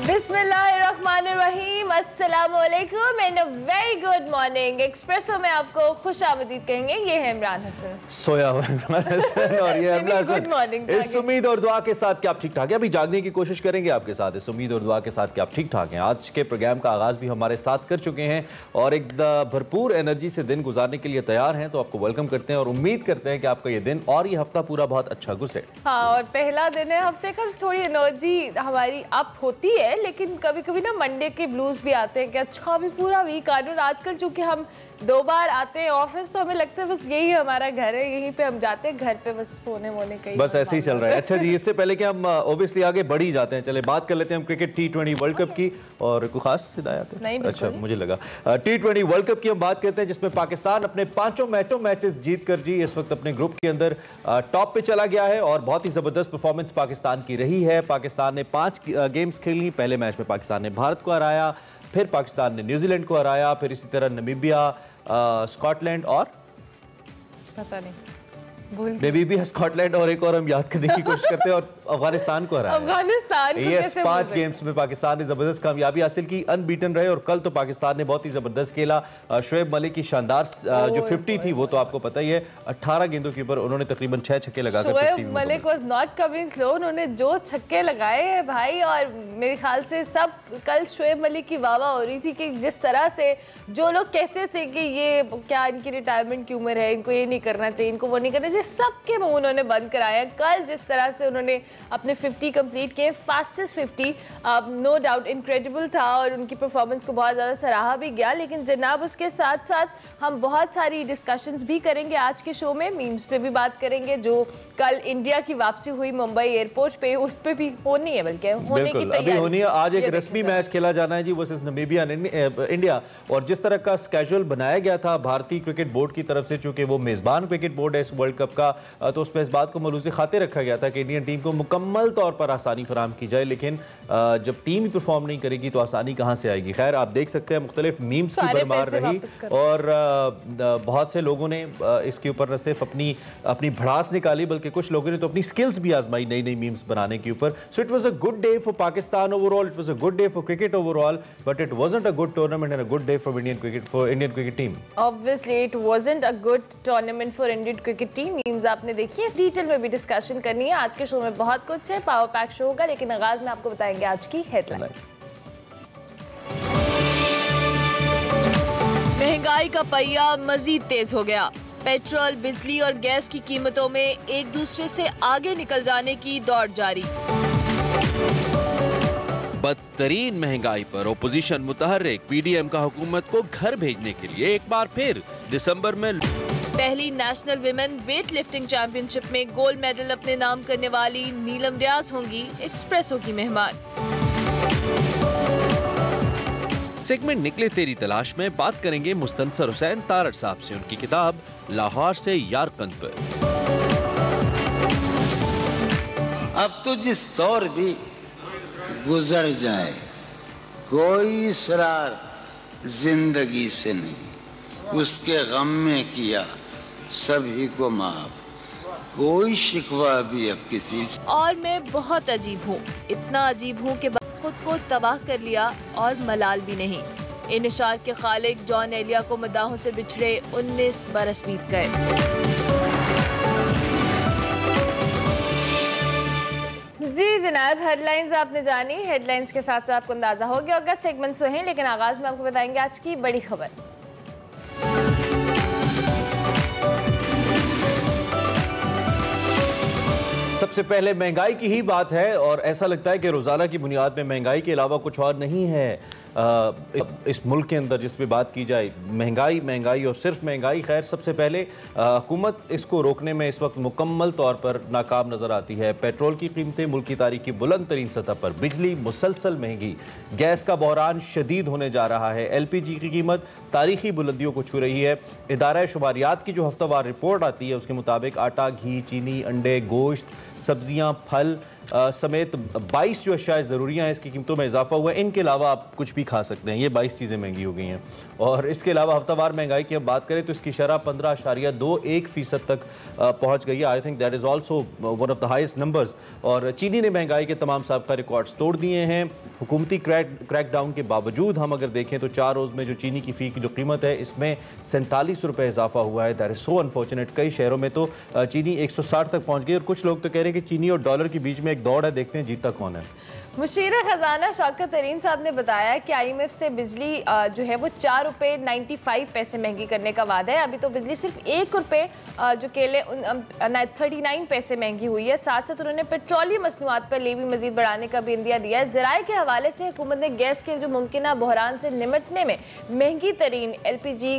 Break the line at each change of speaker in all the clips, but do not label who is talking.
बिस्मिल्लाहिर्रहमानिर्रहीम, अस्सलामुअलैकुम and a very good morning. Espresso में आपको खुश आमदीद कहेंगे। ये है इमरान हसन,
सोया हुआ इमरान हसन और ये अमला हसन।
Good morning.
इस उम्मीद और दुआ के साथ कि आप ठीक ठाक हैं। अभी जागने की कोशिश करेंगे आपके साथ, इस उम्मीद और दुआ के साथ कि आप ठीक ठाक हैं। आज के प्रोग्राम का आगाज़ भी हमारे साथ कर चुके हैं और एक भरपूर एनर्जी से दिन गुजारने के लिए तैयार हैं, तो आपको वेलकम करते हैं और उम्मीद करते हैं कि आपका ये दिन और ये हफ्ता पूरा बहुत अच्छा गुजरे।
हाँ, और पहला दिन है हफ्ते का, थोड़ी एनर्जी हमारी अप होती है, लेकिन कभी कभी ना मंडे के ब्लूज भी आते हैं कि अच्छा अभी पूरा वीक आ रहा है। आजकल चूंकि हम 2 बार आते हैं ऑफिस, तो हमें लगता है बस यही हमारा घर है, यहीं पे हम जाते हैं, घर पे बस सोने वोने का
बस ऐसे ही चल रहा है। अच्छा जी, इससे पहले कि हम ओबियसली आगे बढ़ ही जाते हैं, चले बात कर लेते हैं हम क्रिकेट T20 वर्ल्ड कप की। और कोई खास हिदायत है?
नहीं,
अच्छा, मुझे लगा T20 वर्ल्ड कप की हम बात करते हैं, जिसमें पाकिस्तान अपने 5 मैचेस जीत कर जी इस वक्त अपने ग्रुप के अंदर टॉप पे चला गया है और बहुत ही जबरदस्त परफॉर्मेंस पाकिस्तान की रही है। पाकिस्तान ने 5 गेम्स खेली। पहले मैच में पाकिस्तान ने भारत को हराया, फिर पाकिस्तान ने न्यूजीलैंड को हराया, फिर इसी तरह नामीबिया, स्कॉटलैंड और
पता नहीं
नामीबिया, स्कॉटलैंड और एक और हम याद करने की कोशिश करते हैं और अफगानिस्तान को हराया।
अफगानिस्तान को कैसे
5 गेम्स में पाकिस्तान ने जबरदस्त कामयाबी हासिल की, अनबीटन रहे। और कल तो पाकिस्तान ने बहुत ही जबरदस्त खेला। शोएब मलिक की शानदार जो 50 थी वो तो आपको पता ही है। 18 गेंदों के ऊपर उन्होंने तकरीबन 6 छक्के लगाकर
Shoaib Malik was not coming slow. उन्होंने जो छक्के लगाए हैं भाई, और मेरे ख्याल से सब कल शोएब मलिक की वाह हो रही थी कि जिस तरह से जो लोग कहते थे कि ये क्या इनकी रिटायरमेंट की उम्र है, इनको ये नहीं करना चाहिए, इनको वो नहीं करना चाहिए, सबके मुंह उन्होंने बंद कराया। कल जिस तरह से उन्होंने अपने 50 कंप्लीट किए, फास्टेस्ट 50, नो डाउट इनक्रेडिबल था और उनकी परफॉर्मेंस को बहुत ज़्यादा सराहा भी गया। लेकिन जनाब उसके साथ साथ हम बहुत सारी डिस्कशंस भी करेंगे आज के शो में, मीम्स पे भी बात करेंगे। जो कल इंडिया की वापसी हुई मुंबई एयरपोर्ट पे, उस पे भी होनी है, बल्कि होने की तैयारी
होनी है। आज एक रस्मी मैच खेला जाना है जी वर्सेस नामीबिया इंडिया। और जिस तरह का स्केड्यूल बनाया गया था भारतीय क्रिकेट बोर्ड की तरफ से, चूंकि वो मेजबान क्रिकेट बोर्ड है इस वर्ल्ड कप का, तो उसमें इस बात को मलूज़ खातिर रखा गया था कि इंडियन टीम को मुकम्मल तौर पर आसानी फराहम की जाए। लेकिन जब टीम ही परफॉर्म नहीं करेगी तो आसानी कहाँ से आएगी। खैर, आप देख सकते हैं मुख्तलिफ मीम्स की भरमार रही और बहुत से लोगों ने इसके ऊपर न सिर्फ अपनी भड़ास निकाली, बल्कि कुछ लोगों ने तो अपनी स्किल्स भी आजमाई नई नई मीम्स बनाने के ऊपर। So it was a good day for Pakistan overall, it was a good day for cricket overall, but it wasn't a good tournament and a good day for Indian cricket team.
Obviously it wasn't a good tournament for Indian cricket team. Memes आपने देखी, इस detail में भी discussion करनी है। आज के show में बहुत कुछ है, पावर पैक शो होगा, लेकिन आगाज में आपको बताएंगे आज की हेडलाइंस। महंगाई का पहिया मजीद तेज हो गया। पेट्रोल, बिजली और गैस की कीमतों में एक दूसरे से आगे निकल जाने की दौड़ जारी।
बदतरीन महंगाई पर ओपोजिशन मुतहर्रिक, पीडीएम का हुकूमत को घर भेजने के लिए एक बार फिर दिसंबर में
पहली national women weight lifting championship में गोल्ड मेडल अपने नाम करने वाली नीलम रियाज होंगी एक्सप्रेसो की मेहमान।
सेगमेंट निकले तेरी तलाश में बात करेंगे मुस्तनसर हुसैन तारड़ साहब से उनकी किताब लाहौर से यारकंद पर।
अब तो जिस दौर भी गुजर जाए, कोई इसरार जिंदगी से नहीं, उसके गम में किया सभी को माफ, कोई शिकवा भी अब किसी।
और मैं बहुत अजीब हूँ, इतना अजीब हूँ कि बस खुद को तबाह कर लिया और मलाल भी नहीं। इन इशार के खालिक जॉन एलिया को मदाहों से बिछड़े 19 बरस बीत गए। जी जनाब, हेडलाइंस आपने जानी। हेडलाइंस के साथ साथ आपको अंदाजा हो गया होगा सेगमेंट्स हैं, लेकिन आगाज में आपको बताएंगे आज की बड़ी खबर।
सबसे पहले महंगाई की ही बात है और ऐसा लगता है कि रोज़ाना की बुनियाद में महंगाई के अलावा कुछ और नहीं है इस मुल्क के अंदर जिस पे बात की जाए। महंगाई और सिर्फ महंगाई। खैर, सबसे पहले हुकूमत इसको रोकने में इस वक्त मुकम्मल तौर पर नाकाम नज़र आती है। पेट्रोल की कीमतें मुल्क की तारीख की बुलंद तरीन सतह पर, बिजली मुसलसल महंगी, गैस का बहरान शदीद होने जा रहा है, LPG की कीमत तारीखी बुलंदियों को छू रही है। इदारा शुमारियात की जो हफ्तावार रिपोर्ट आती है उसके मुताबिक आटा, घी, चीनी, अंडे, गोश्त, सब्जियाँ, फल समेत 22 जो अशिया ज़रूरियाँ हैं इसकी कीमतों में इजाफा हुआ है। इनके अलावा आप कुछ भी खा सकते हैं, ये 22 चीज़ें महंगी हो गई हैं। और इसके अलावा हफ्तावार महंगाई की हम बात करें तो इसकी शरह 15.21% तक पहुँच गई है। I think that is also one of the highest numbers. और चीनी ने महंगाई के तमाम साबिक़ा रिकॉर्ड्स तोड़ दिए हैं। हुकूमती क्रैकडाउन के बावजूद हम अगर देखें तो 4 रोज़ में जो चीनी की फ़ी की जो कीमत है इसमें 47 रुपये इजाफा हुआ है। That is so unfortunate. कई शहरों में तो चीनी 160 तक पहुँच गई और कुछ लोग तो कह रहे हैं कि चीनी और डॉलर के बीच में एक दौड़ है, देखते हैं जीतता कौन है।
मुशीर खजाना शौकत तरीन साहब ने बताया कि IMF से बिजली जो है वो 4 रुपये 95 पैसे महंगी करने का वादा है। अभी तो बिजली सिर्फ 1 रुपये जो केले 39 पैसे महंगी हुई है। साथ साथ उन्होंने पेट्रोलियम मसनूआत पर लेवी मजीद बढ़ाने का भी इंदिया दिया है। ज़राए के हवाले से हुकूमत ने गैस के जो मुमकिन बहरान से निमटने में महंगी तरीन LPG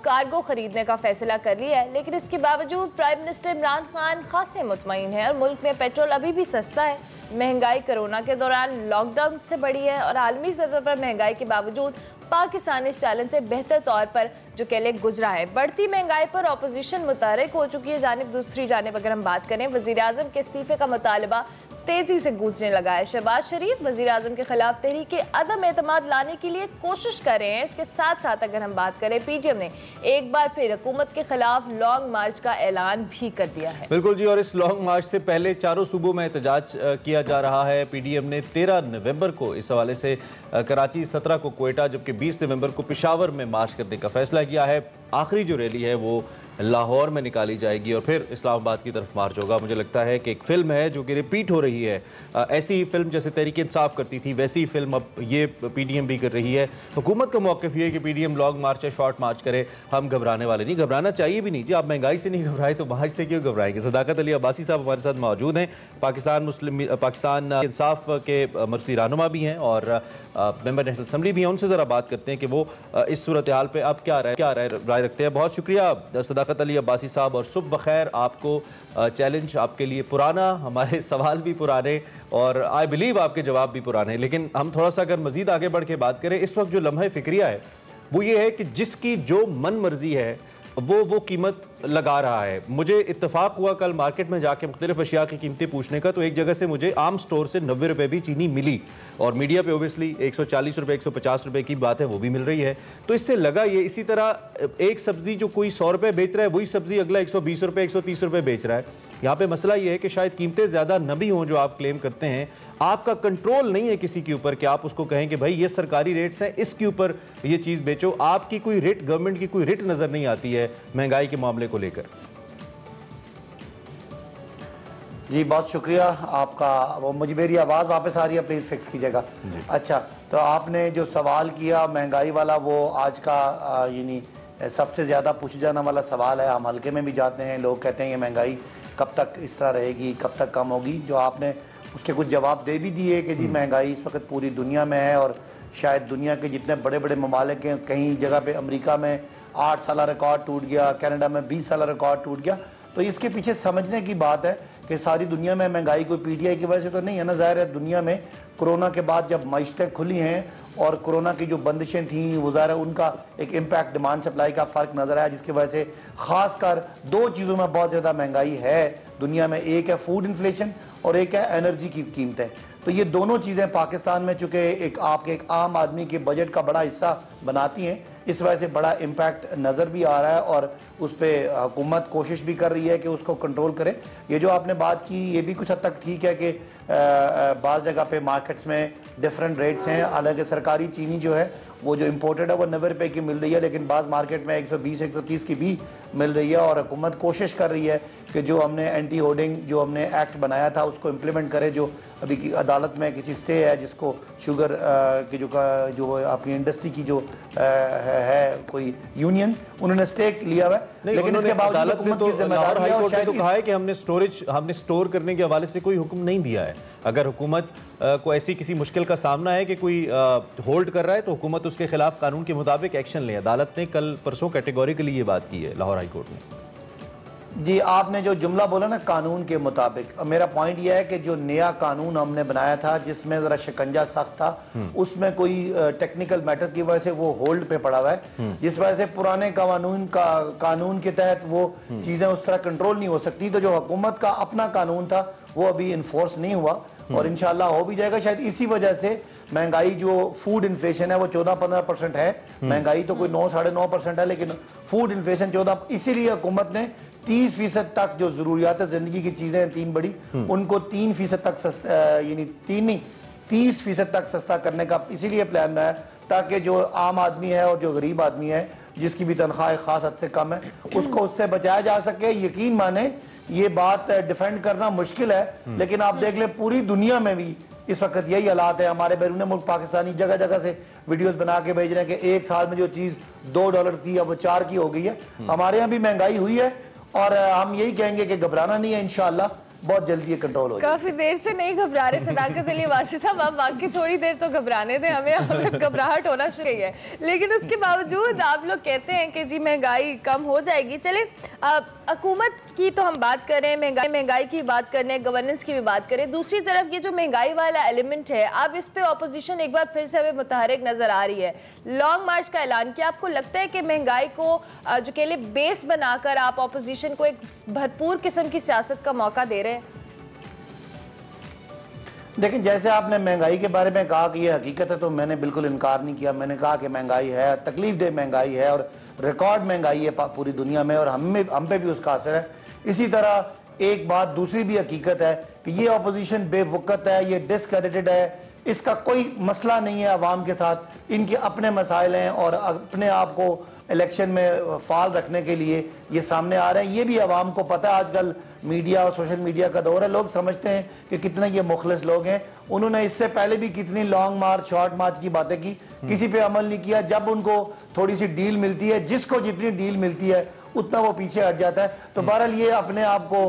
कार्गो खरीदने का फैसला कर लिया है, लेकिन इसके बावजूद प्राइम मिनिस्टर इमरान खान खासे मुतमईन है और मुल्क में पेट्रोल अभी भी सस्ता है। महंगाई कोरोना के दौरान लॉकडाउन से बढ़ी है और आलमी स्तर पर महंगाई के बावजूद पाकिस्तान इस चैलेंज से बेहतर तौर पर जो कह ले गुजरा है। बढ़ती महंगाई पर अपोजिशन मुतहरिक हो चुकी है। जानिब दूसरी जानिब अगर हम बात करें, वज़ीर आज़म के इस्तीफे का मुतालबा तेजी से गूंजने लगा है। शहबाज शरीफ वज़ीर आज़म के खिलाफ तहरीक अदम एतमाद लाने के लिए कोशिश कर रहे हैं। इसके साथ साथ अगर हम बात करें, PTM ने एक बार फिर हुकूमत के खिलाफ लॉन्ग मार्च का ऐलान भी कर दिया है।
बिल्कुल जी, और इस लॉन्ग मार्च से पहले चारों सूबों में एहतजाज किया जा रहा है। PDM ने 13 नवंबर को इस हवाले से कराची, 17 को कोयटा, जबकि 20 नवंबर को पेशावर में मार्च करने का फैसला किया है। आखिरी जो रैली है वो लाहौर में निकाली जाएगी और फिर इस्लामाबाद की तरफ मार्च होगा। मुझे लगता है कि एक फ़िल्म है जो कि रिपीट हो रही है। ऐसी ही फिल्म जैसे तहरीक इंसाफ करती थी वैसी ही फिल्म अब ये PDM भी कर रही है। हुकूमत का मौक़िफ़ ये है कि PDM लॉन्ग मार्च या शॉर्ट मार्च करे, हम घबराने वाले नहीं, घबराना चाहिए भी नहीं जी। आप महंगाई से नहीं घबराए तो मार्च से क्यों घबराएंगे। सदाकत अली अब्बासी साहब हमारे साथ मौजूद हैं, पाकिस्तान इंसाफ के मरकज़ी रहनुमा भी हैं और मेंबर नेशनल असम्बली भी हैं। उनसे ज़रा बात करते हैं कि वो इस सूरत हाल पर अब क्या राय रखते हैं। बहुत शुक्रिया सदाकत अली अब्बासी साहब और सुबह बखैर। आपको चैलेंज आपके लिए पुराना, हमारे सवाल भी पुराने और आई बिलीव आपके जवाब भी पुराने। लेकिन हम थोड़ा सा अगर मजीद आगे बढ़ के बात करें, इस वक्त जो लम्हा फिक्रिया है वो ये है कि जिसकी जो मन मर्जी है वो कीमत लगा रहा है। मुझे इत्तेफाक हुआ कल मार्केट में जाके मुख्तलिफ अशिया की कीमतें पूछने का, तो एक जगह से मुझे आम स्टोर से 90 रुपये भी चीनी मिली और मीडिया पे ओबियसली 140 रुपये 150 रुपये की बात है वो भी मिल रही है। तो इससे लगा ये, इसी तरह एक सब्जी जो कोई 100 रुपये बेच रहा है वही सब्जी अगला 120 रुपये 130 रुपये बेच रहा है। यहाँ पे मसला ये है कि शायद कीमतें ज़्यादा न भी हों जो आप क्लेम करते हैं, आपका कंट्रोल नहीं है किसी के ऊपर कि आप उसको कहें कि भाई ये सरकारी रेट्स हैं, इसके ऊपर ये चीज़ बेचो। आपकी कोई रेट, गवर्नमेंट की कोई रेट नज़र नहीं आती है महंगाई के मामले को लेकर।
जी बहुत शुक्रिया आपका। वो मुझे मेरी आवाज़ वापस आ रही है, प्लीज़ फिक्स कीजिएगा। अच्छा, तो आपने जो सवाल किया महंगाई वाला, वो आज का यानी सबसे ज़्यादा पूछा जाने वाला सवाल है। हम हल्के में भी जाते हैं, लोग कहते हैं ये महंगाई कब तक इस तरह रहेगी, कब तक कम होगी। जो आपने उसके कुछ जवाब दे भी दिए कि जी महंगाई इस वक्त पूरी दुनिया में है और शायद दुनिया के जितने बड़े बड़े ममालिक हैं, कहीं जगह पे अमेरिका में 8 साल रिकॉर्ड टूट गया, कनाडा में 20 साल रिकॉर्ड टूट गया। तो इसके पीछे समझने की बात है कि सारी दुनिया में महंगाई कोई PTI की वजह से तो नहीं है ना। ज़ाहिर है दुनिया में कोरोना के बाद जब मईशतें खुली हैं और कोरोना की जो बंदिशें थीं वो ज़ाहिर है उनका एक इम्पैक्ट डिमांड सप्लाई का फ़र्क नज़र आया, जिसकी वजह से ख़ासकर 2 चीज़ों में बहुत ज़्यादा महंगाई है दुनिया में। एक है फूड इन्फ्लेशन और एक है एनर्जी की कीमतें। तो ये दोनों चीज़ें पाकिस्तान में चूँकि एक आम आदमी के बजट का बड़ा हिस्सा बनाती हैं, इस वजह से बड़ा इम्पैक्ट नज़र भी आ रहा है और उस पर हुकूमत कोशिश भी कर रही है कि उसको कंट्रोल करे। ये जो आपने बात की ये भी कुछ हद तक ठीक है कि बाज़ जगह पे मार्केट्स में डिफरेंट रेट्स हैं। हालांकि सरकारी चीनी जो है वो जो इम्पोर्टेड है वो 90 रुपये की मिल रही है, लेकिन बाज़ मार्केट में 120-130 की भी मिल रही है। और हुकूमत कोशिश कर रही है कि जो हमने एंटी होर्डिंग जो हमने एक्ट बनाया था उसको इम्प्लीमेंट करे। जो अभी की अदालत में किसी स्टे है जिसको शुगर की जो अपनी इंडस्ट्री की जो है कोई यूनियन, उन्होंने स्टे लिया हुआ है, लेकिन उसके बाद
अदालत ने तो लाहौर हाई कोर्ट ने तो कहा है कि हमने स्टोर करने के हवाले से कोई हुक्म नहीं दिया है। अगर हुकूमत को ऐसी किसी मुश्किल का सामना है कि कोई होल्ड कर रहा है तो हुकूमत उसके खिलाफ कानून के मुताबिक एक्शन ले। अदालत ने कल परसों कैटेगोरिकली ये बात की है लाहौर हाई कोर्ट ने।
जी आपने जो जुमला बोला ना कानून के मुताबिक, मेरा पॉइंट यह है कि जो नया कानून हमने बनाया था जिसमें जरा शिकंजा सख्त था, उसमें कोई टेक्निकल मैटर की वजह से वो होल्ड पे पड़ा हुआ है, जिस वजह से पुराने कानून के तहत वो चीजें उस तरह कंट्रोल नहीं हो सकती। तो जो हुकूमत का अपना कानून था वो अभी इन्फोर्स नहीं हुआ और इंशाल्लाह हो भी जाएगा। शायद इसी वजह से महंगाई जो फूड इन्फ्लेशन है वो 14-15% है। महंगाई तो कोई 9-9.5% है, लेकिन फूड इन्फ्लेशन 14, इसीलिए हुकूमत ने 30% तक जो जरूरियात जिंदगी की चीजें हैं 3 बड़ी, उनको 3% तक यानी 3 नहीं 30% तक सस्ता करने का इसीलिए प्लान है, ताकि जो आम आदमी है और जो गरीब आदमी है जिसकी भी तनख्वाह एक खास हद से कम है उसको उससे बचाया जा सके। यकीन माने ये बात डिफेंड करना मुश्किल है, लेकिन आप देख ले पूरी दुनिया में भी इस वक्त यही हालात है। हमारे बैरून मुल्क पाकिस्तानी जगह जगह से वीडियोस बना के भेज रहे हैं कि एक साल में जो चीज $2 थी अब 4 की हो गई है। हमारे यहाँ भी महंगाई हुई है और हम यही कहेंगे कि घबराना नहीं है, इंशाअल्लाह बहुत जल्दी ये कंट्रोल हो जाएगा।
काफी देर से नहीं घबरा रहे सदाकत अली वासी साहब, अब बाकी थोड़ी देर तो घबराने दें, हमें घबराहट होना शुरू है, लेकिन उसके बावजूद आप लोग कहते हैं कि जी महंगाई कम हो जाएगी। चले हुकूमत की तो हम बात कर रहे हैं, महंगाई की बात कर रहे हैं, गवर्नेंस की भी बात करें, दूसरी तरफ ये जो महंगाई वाला एलिमेंट है, अब इस पे ऑपोजिशन एक बार फिर से हमें मुतहरिक नजर आ रही है। लॉन्ग मार्च का ऐलान किया, आपको लगता है कि महंगाई को जो कह ले बेस बनाकर आप ऑपोजिशन को एक भरपूर किस्म की सियासत का मौका दे रहे हैं?
लेकिन जैसे आपने महंगाई के बारे में कहा कि ये हकीकत है, तो मैंने बिल्कुल इनकार नहीं किया। मैंने कहा कि महंगाई है, तकलीफ दे महंगाई है और रिकॉर्ड महंगाई है पूरी दुनिया में और हम पे भी उसका असर है। इसी तरह एक बात दूसरी भी हकीकत है कि ये अपोजिशन बेवकूफ़ है, ये डिसक्रेडिटेड है, इसका कोई मसला नहीं है अवाम के साथ, इनके अपने मसाइल हैं और अपने आप को इलेक्शन में फाल रखने के लिए ये सामने आ रहे हैं। ये भी अवाम को पता है, आजकल मीडिया और सोशल मीडिया का दौर है, लोग समझते हैं कि कितने ये मुखलिस लोग हैं। उन्होंने इससे पहले भी कितनी लॉन्ग मार्च शॉर्ट मार्च की बातें की, किसी पे अमल नहीं किया। जब उनको थोड़ी सी डील मिलती है, जिसको जितनी डील मिलती है उतना वो पीछे हट जाता है। तो बहरहाल ये अपने आप को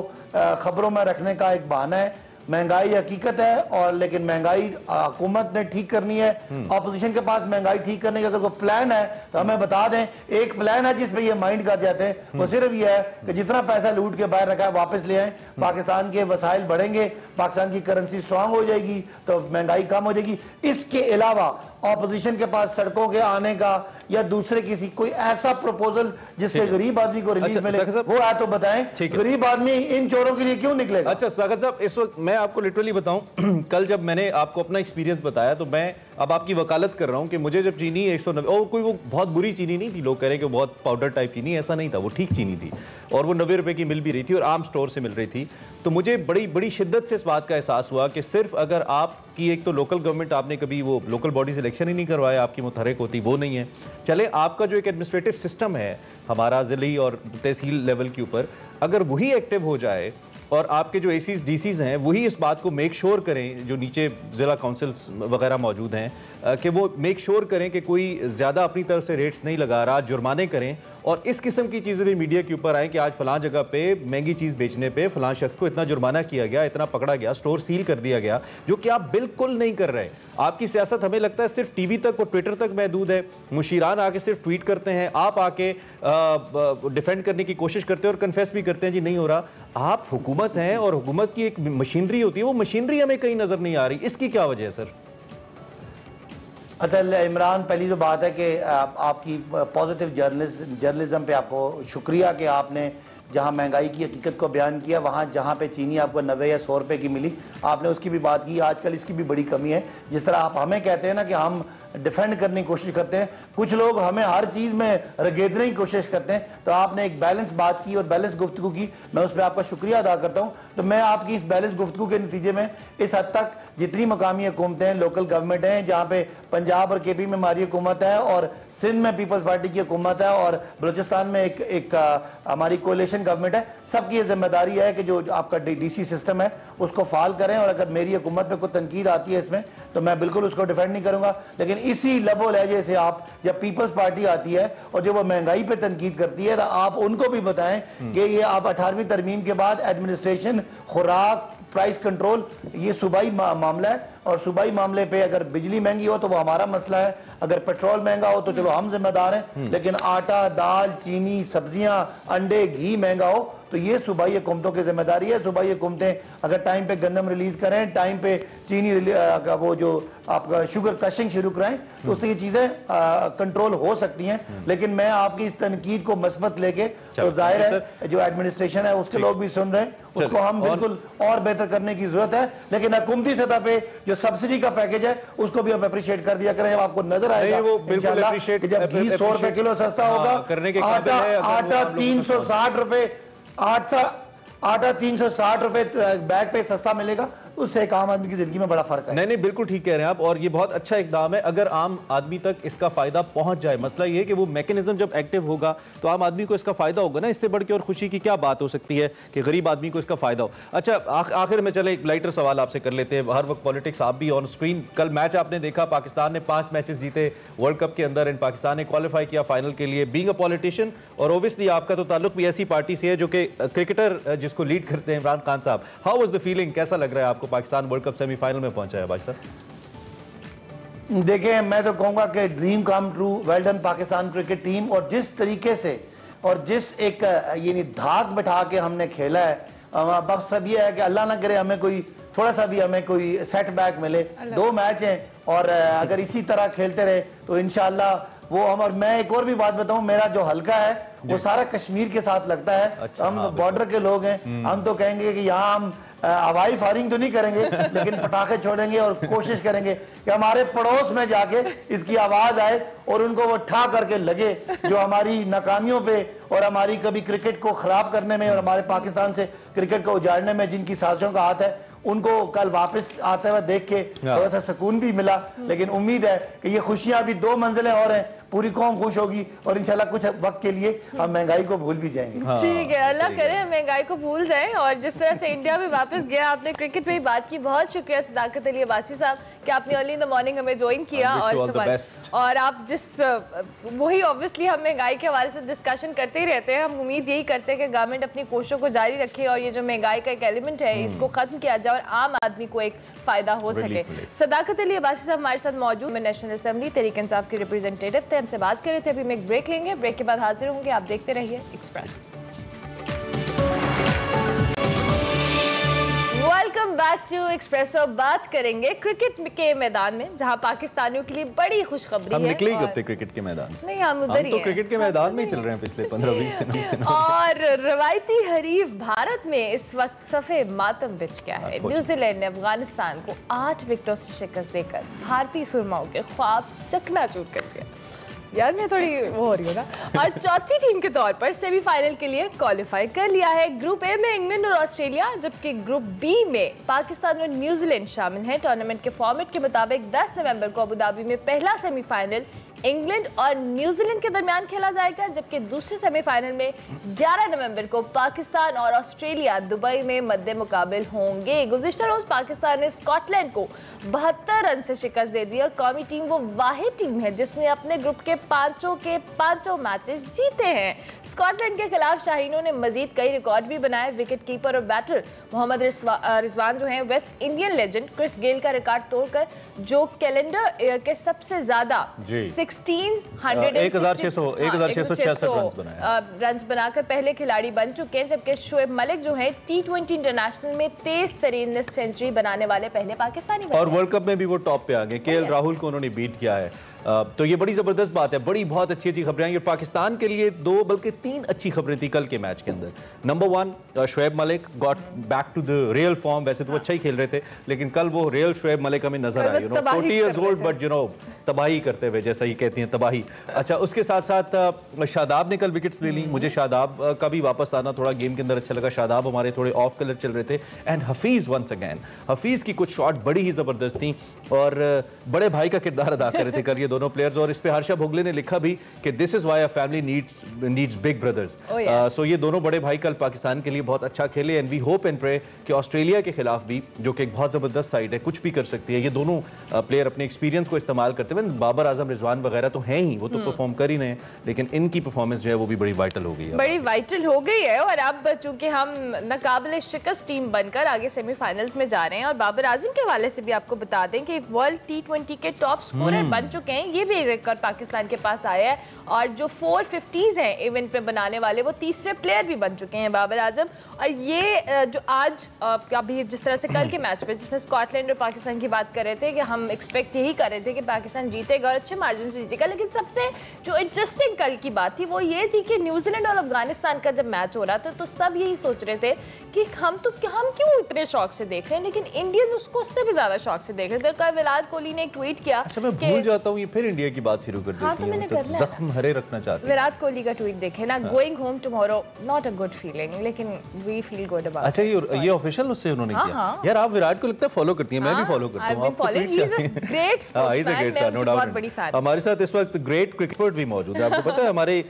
खबरों में रखने का एक बहाना है। महंगाई हकीकत है और लेकिन महंगाई हुकूमत ने ठीक करनी है। अपोजिशन के पास महंगाई ठीक करने का अगर कोई प्लान है तो हमें बता दें। एक प्लान है जिसपे ये माइंड कर जाते हैं, वो सिर्फ ये है कि जितना पैसा लूट के बाहर रखा है वापस ले आए, पाकिस्तान के वसाइल बढ़ेंगे, पाकिस्तान की करेंसी स्ट्रांग हो जाएगी तो महंगाई कम हो जाएगी। इसके अलावा ऑपोजिशन के पास सड़कों के आने का या दूसरे किसी कोई ऐसा प्रपोजल जिससे गरीब आदमी को रिलीफ मिले वो है तो बताएं। गरीब आदमी इन चोरों के लिए क्यों निकलेगा?
अच्छा सदाकत साहब, इस वक्त मैं आपको लिटरली बताऊं, कल जब मैंने आपको अपना एक्सपीरियंस बताया तो मैं अब आपकी वकालत कर रहा हूं कि मुझे जब चीनी 190, कोई वो बहुत बुरी चीनी नहीं थी, लोग कह रहे कि बहुत पाउडर टाइप की नहीं, ऐसा नहीं था, वो ठीक चीनी थी और वो 90 रुपए की मिल भी रही थी और आम स्टोर से मिल रही थी। तो मुझे बड़ी शिद्दत से इस बात का एहसास हुआ कि सिर्फ अगर आपकी एक तो लोकल गवर्नमेंट, आपने कभी वो लोकल बॉडी से इलेक्शन ही नहीं करवाया, आपकी मुतहरिक होती वो नहीं है। चले आपका जो एक एडमिनिस्ट्रेटिव सिस्टम है हमारा ज़िली और तहसील लेवल के ऊपर, अगर वही एक्टिव हो जाए और आपके जो एसीज डीसीज हैं वही इस बात को मेक श्योर करें, जो नीचे ज़िला काउंसिल्स वगैरह मौजूद हैं, कि वो मेक श्योर करें कि कोई ज़्यादा अपनी तरफ से रेट्स नहीं लगा रहा, जुर्माने करें और इस किस्म की चीज़ें भी मीडिया के ऊपर आए कि आज फलां जगह पे महंगी चीज़ बेचने पे फलां शख्स को इतना जुर्माना किया गया, इतना पकड़ा गया, स्टोर सील कर दिया गया, जो कि आप बिल्कुल नहीं कर रहे। आपकी सियासत हमें लगता है सिर्फ टीवी तक और ट्विटर तक महदूद है। मुशीरान आके सिर्फ ट्वीट करते हैं, आप आके डिफेंड करने की कोशिश करते हैं और कन्फेस भी करते हैं जी नहीं हो रहा। आप हुकूमत हैं और हुकूमत की एक मशीनरी होती है, वो मशीनरी हमें कहीं नजर नहीं आ रही, इसकी क्या वजह है सर?
अच्छा इमरान, पहली तो बात है कि आपकी पॉजिटिव जर्नलिज्म पे आपको शुक्रिया कि आपने जहां महंगाई की हकीकत को बयान किया, वहां जहां पे चीनी आपको 90 या 100 रुपए की मिली, आपने उसकी भी बात की। आजकल इसकी भी बड़ी कमी है। जिस तरह आप हमें कहते हैं ना कि हम डिफेंड करने की कोशिश करते हैं, कुछ लोग हमें हर चीज़ में रगेदने की कोशिश करते हैं, तो आपने एक बैलेंस बात की और बैलेंस गुफ्तगू की, मैं उस पर आपका शुक्रिया अदा करता हूँ। तो मैं आपकी इस बैलेंस गुफ्तगू के नतीजे में इस हद तक जितनी मकामी हुकूमतें हैं, लोकल गवर्नमेंट हैं, जहाँ पे पंजाब और केपी में हमारी हुकूमत है और सिंध में पीपल्स पार्टी की हुकूमत है और बलूचिस्तान में एक हमारी कोalition गवर्नमेंट है, सबकी ये जिम्मेदारी है कि जो आपका डीसी सिस्टम है उसको फाल करें। और अगर मेरी हुकूमत पे कोई तनकीद आती है इसमें तो मैं बिल्कुल उसको डिफेंड नहीं करूंगा, लेकिन इसी लबो लहजे से आप जब पीपल्स पार्टी आती है और जब वो महंगाई पे तनकीद करती है तो आप उनको भी बताएं कि ये आप 18वीं तरमीम के बाद एडमिनिस्ट्रेशन, खुराक, प्राइस कंट्रोल, ये सूबाई मामला है और सूबाई मामले पे अगर बिजली महंगी हो तो वो हमारा मसला है, अगर पेट्रोल महंगा हो तो चलो हम जिम्मेदार हैं, लेकिन आटा, दाल, चीनी, सब्जियां, अंडे, घी महंगा हो तो ये सूबाई हुकूमतों की जिम्मेदारी है। सूबाई हुकूमतें अगर टाइम पे गंदम रिलीज करें, टाइम पे चीनी वो जो आपका शुगर क्रशिंग शुरू कराएं तो उससे ये चीजें कंट्रोल हो सकती हैं। लेकिन मैं आपकी इस तनकीद को मस्बत लेके तो जाहिर है जो एडमिनिस्ट्रेशन है उसके लोग भी सुन रहे हैं, उसको हम बिल्कुल और बेहतर करने की जरूरत है। लेकिन हुकूमती सतह पे जो सब्सिडी का पैकेज है उसको भी हम अप्रिशिएट कर दिया करें। जब आपको नजर आएगा जब घी 100 रुपए किलो सस्ता होगा, आटा 360 रुपए, आटा 360 रुपए बैग पे सस्ता मिलेगा, उससे एक आम आदमी की जिंदगी में बड़ा फर्क है।
नहीं, बिल्कुल ठीक कह रहे हैं आप, और ये बहुत अच्छा इकदाम है अगर आम आदमी तक इसका फायदा पहुंच जाए। मसला ये है कि वो मैकेनिज्म जब एक्टिव होगा तो आम आदमी को इसका फायदा होगा ना। इससे बढ़ के और खुशी की क्या बात हो सकती है कि गरीब आदमी को इसका फायदा हो। अच्छा, आखिर में चले एक लाइटर सवाल आपसे कर लेते हैं। हर वक्त पॉलिटिक्स आप भी ऑन स्क्रीन, कल मैच आपने देखा, पाकिस्तान ने 5 मैचेस जीते वर्ल्ड कप के अंदर, एंड पाकिस्तान ने क्वालिफाई किया फाइनल के लिए। बीइंग अ पॉलिटिशियन, और ओब्वियसली आपका तो ताल्लुक भी ऐसी पार्टी से है जो कि क्रिकेटर जिसको लीड करते हैं इमरान खान साहब, हाउ वाज द फीलिंग, कैसा लग रहा है आपको पाकिस्तान वर्ल्ड कप सेमीफाइनल में पहुंचा है भाई साहब?
देखिए, मैं तो कहूंगा कि dream come true, well done Pakistan cricket team. और जिस तरीके से और जिस एक यानी धाक बैठा के हमने खेला है, बस सब ये है कि अल्लाह ना करे हमें कोई थोड़ा सा भी हमें कोई सेटबैक मिले। 2 मैच हैं और अगर इसी तरह खेलते रहे तो इंशाल्लाह वो हम। और मैं एक और भी बात बताऊं, मेरा जो हल्का है वो सारा कश्मीर के साथ लगता है। अच्छा, हम बॉर्डर के लोग हैं, हम तो कहेंगे कि यहाँ हम हवाई फायरिंग तो नहीं करेंगे लेकिन पटाखे छोड़ेंगे और कोशिश करेंगे कि हमारे पड़ोस में जाके इसकी आवाज आए और उनको वो ठा करके लगे जो हमारी नाकामियों पे और हमारी कभी क्रिकेट को खराब करने में और हमारे पाकिस्तान से क्रिकेट को उजाड़ने में जिनकी साजिशों का हाथ है, उनको कल वापस आते हुए देख के थोड़ा सा सुकून भी मिला। लेकिन उम्मीद है कि ये खुशियां अभी 2 मंजिलें और हैं, पूरी कौम खुश होगी और इंशाल्लाह कुछ वक्त के लिए हम महंगाई को भूल भी जाएंगे।
ठीक है, अल्लाह करे महंगाई को भूल जाएं। और जिस तरह से इंडिया में वापस गया, आपने क्रिकेट पे ही बात की, बहुत शुक्रिया सदाकत अली अब्बासी साहब कि आपने अर्ली इन द मॉर्निंग हमें ज्वाइन किया। और आप जिस वही ऑब्वियसली हम महंगाई के हवाले से डिस्कशन करते ही रहते हैं। हम उम्मीद यही करते हैं कि गवर्नमेंट अपनी कोशिशों को जारी रखे और ये जो महंगाई का एक एलिमेंट है इसको खत्म किया जाए और आम आदमी को एक फायदा हो सके। सदाकत अली अब्बासी साहब हमारे साथ मौजूद में, नेशनल असेंबली तहरीक इंसाफ के रिप्रेजेंटेटिव थे, हमसे बात कर रहे थे। अभी हम एक ब्रेक लेंगे, ब्रेक के बाद हाजिर होंगे। आप देखते रहिए Express. Welcome back to Express. और बात करेंगे क्रिकेट के मैदान में, जहां पाकिस्तानियों के लिए बड़ी खुशखबरी है।
हम निकले ही कब थे क्रिकेट के मैदान से?
नहीं, हम उधर ही
तो क्रिकेट के मैदान में ही चल रहे हैं पिछले 15-20 दिनों।
और रवायती हरीफ भारत में इस वक्त सफे मातम बिछ गया है। न्यूजीलैंड ने अफगानिस्तान को 8 विकेटों से शिकस्त देकर भारतीय सुरमाओं के ख्वाब चकनाचूर कर दिया। यार मैं थोड़ी वो हो रही हूँ ना। और चौथी टीम के तौर पर सेमीफाइनल के लिए क्वालिफाई कर लिया है। ग्रुप ए में इंग्लैंड और ऑस्ट्रेलिया, जबकि ग्रुप बी में पाकिस्तान और न्यूजीलैंड शामिल हैं। टूर्नामेंट के फॉर्मेट के मुताबिक 10 नवंबर को अबू धाबी में पहला सेमीफाइनल इंग्लैंड और न्यूजीलैंड के दरमियान खेला जाएगा, जबकि दूसरे सेमीफाइनल में 11 नवंबर को पाकिस्तान और ऑस्ट्रेलिया दुबई में मद्दे मुकाबिल होंगे। गुज़िश्ता रोज पाकिस्तान ने स्कॉटलैंड को 72 रन से शिकस्त दे दी और कौमी टीम वो वाहिद टीम है जिसने अपने ग्रुप के पांचों मैचेस जीते हैं। स्कॉटलैंड के खिलाफ शाहीनों ने मजीद कई रिकॉर्ड भी बनाए। विकेट कीपर और बैटर मोहम्मद रिजवान जो हैं West Indian legend Chris Gayle का रिकॉर्ड तोड़कर जो कैलेंडर के सबसे ज्यादा 1666 रन बनाकर पहले खिलाड़ी बन चुके हैं, जबकि शोएब मलिक जो है T20 इंटरनेशनल में 23 तरीन सेंचुरी बनाने वाले पहले पाकिस्तानी
और वर्ल्ड कप में भी वो टॉप पे आ गए। केएल राहुल को उन्होंने बीट किया है। तो ये बड़ी ज़बरदस्त बात है, बहुत अच्छी खबरें आई। और पाकिस्तान के लिए 2 बल्कि 3 अच्छी खबरें थी कल के मैच के अंदर। Number 1, Shoaib Malik got back to the real form. वैसे तो वो अच्छा ही खेल रहे थे, लेकिन कल वो रियल शोएब मलिक हमें नजर आए। 40 ईयर्स ओल्ड बट तबाही करते हुए, जैसा ही कहती हैं तबाही। अच्छा, उसके साथ साथ शादाब ने कल विकेट्स ले ली। मुझे शादाब का भी वापस आना थोड़ा गेम के अंदर अच्छा लगा। शादाब हमारे थोड़े ऑफ कलर चल रहे थे। And Hafeez once again, Hafeez की कुछ शॉट बड़ी ही ज़बरदस्त थी और बड़े भाई का किरदार अदा कर रहे थे कल ये दोनों प्लेयर्स। और इस पे हर्षा भोगले ने लिखा भी कि this is why a family needs big brothers. So ये दोनों बड़े भाई कल पाकिस्तान के लिए बहुत अच्छा खेले। And we hope and pray कि ऑस्ट्रेलिया के खिलाफ भी, जो कि एक बहुत ज़बरदस्त साइड है, कुछ भी कर सकती है, ये दोनों प्लेयर अपने एक्सपीरियंस को इस्तेमाल करते आते हैं। बाबर आजम, रिजवान वगैरह तो हैं ही, वो तो परफॉर्म कर ही रहे हैं, लेकिन इनकी परफॉर्मेंस जो है वो भी बड़ी वाइटल हो गई है,
बड़ी वाइटल हो गई है। और अब चूंकि हम नाकाबिले शिकस्त टीम बनकर आगे सेमीफाइनल्स में जा रहे हैं, और बाबर आजम के हवाले से भी आपको बता दें कि वर्ल्ड T20 के टॉप स्कोरर बन चुके हैं। ये भी रिकॉर्ड पाकिस्तान के पास आया है, और जो 450s हैं इवेंट पे बनाने वाले, वो तीसरे प्लेयर भी बन चुके हैं बाबर आजम। और ये जो आज अभी जिस तरह से कल के मैच पे जिसमें स्कॉटलैंड और पाकिस्तान की बात कर रहे थे कि हम एक्सपेक्ट यही कर रहे थे कि पाकिस्तान जीतेगा और अच्छे मार्जिन से जीतेगा, लेकिन सबसे जो इंटरेस्टिंग कल की बात थी वो ये थी कि न्यूजीलैंड और अफगानिस्तान का जब मैच हो रहा था तो सब यही सोच रहे थे कि हम क्यों इतने शौक से देख रहे हैं, लेकिन इंडियन उसको उससे भी ज्यादा शौक से देख रहे थे। कल विराट कोहली ने एक ट्वीट किया।
अच्छा, मैं भूल जाता हूँ, ये फिर इंडिया की बात शुरू कर देती
हाँ, तो मैंने
है, मतलब जख्म हरे रखना चाहते हैं।
विराट कोहली का ट्वीट देखे ना, going home tomorrow, not a good feeling, लेकिन वी फील गुड अबाउट।
अच्छा, ये ऑफिशियल उससे उन्होंने किया।
हाँ।
यार आप विराट को लगता है फॉलो करती हैं, मैं भी फॉलो करता हूँ। हमारे साथ इस वक्त ग्रेट क्रिकेटर भी मौजूद है, आपको पता है हमारे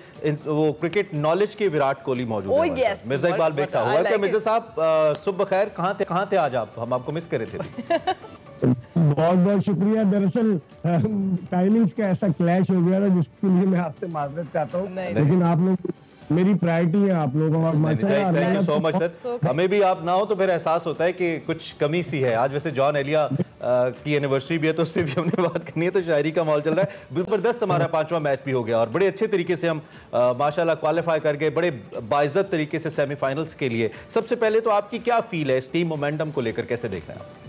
वो क्रिकेट नॉलेज के विराट कोहली मौजूद है। मिर्जा इकबाल बेग साहब, वेलकम मिर्जा साहब, सुबह खैर। कहाँ थे आज आप? हम आपको मिस कर रहे थे।
बहुत बहुत शुक्रिया। दरअसल टाइमिंग्स का ऐसा क्लैश हो गया था जिसके लिए मैं आपसे माजरत चाहता हूँ, लेकिन आप लोग मेरी प्रायोरिटी है आप लोगों का।
Thank you so much sir. हमें भी आप ना हो तो फिर एहसास होता है कि कुछ कमी सी है। आज वैसे जॉन एलिया की एनिवर्सरी भी है, तो उस पर भी हमने बात करनी है, तो शायरी का माहौल चल रहा है। जबरदस्त हमारा 5वां मैच भी हो गया और बड़े अच्छे तरीके से हम माशाल्लाह क्वालिफाई कर गए, बड़े बाइज्जत तरीके से सेमीफाइनल्स के लिए। सबसे पहले तो आपकी क्या फील है इस टीम मोमेंटम को लेकर, कैसे देख रहे हैं आप?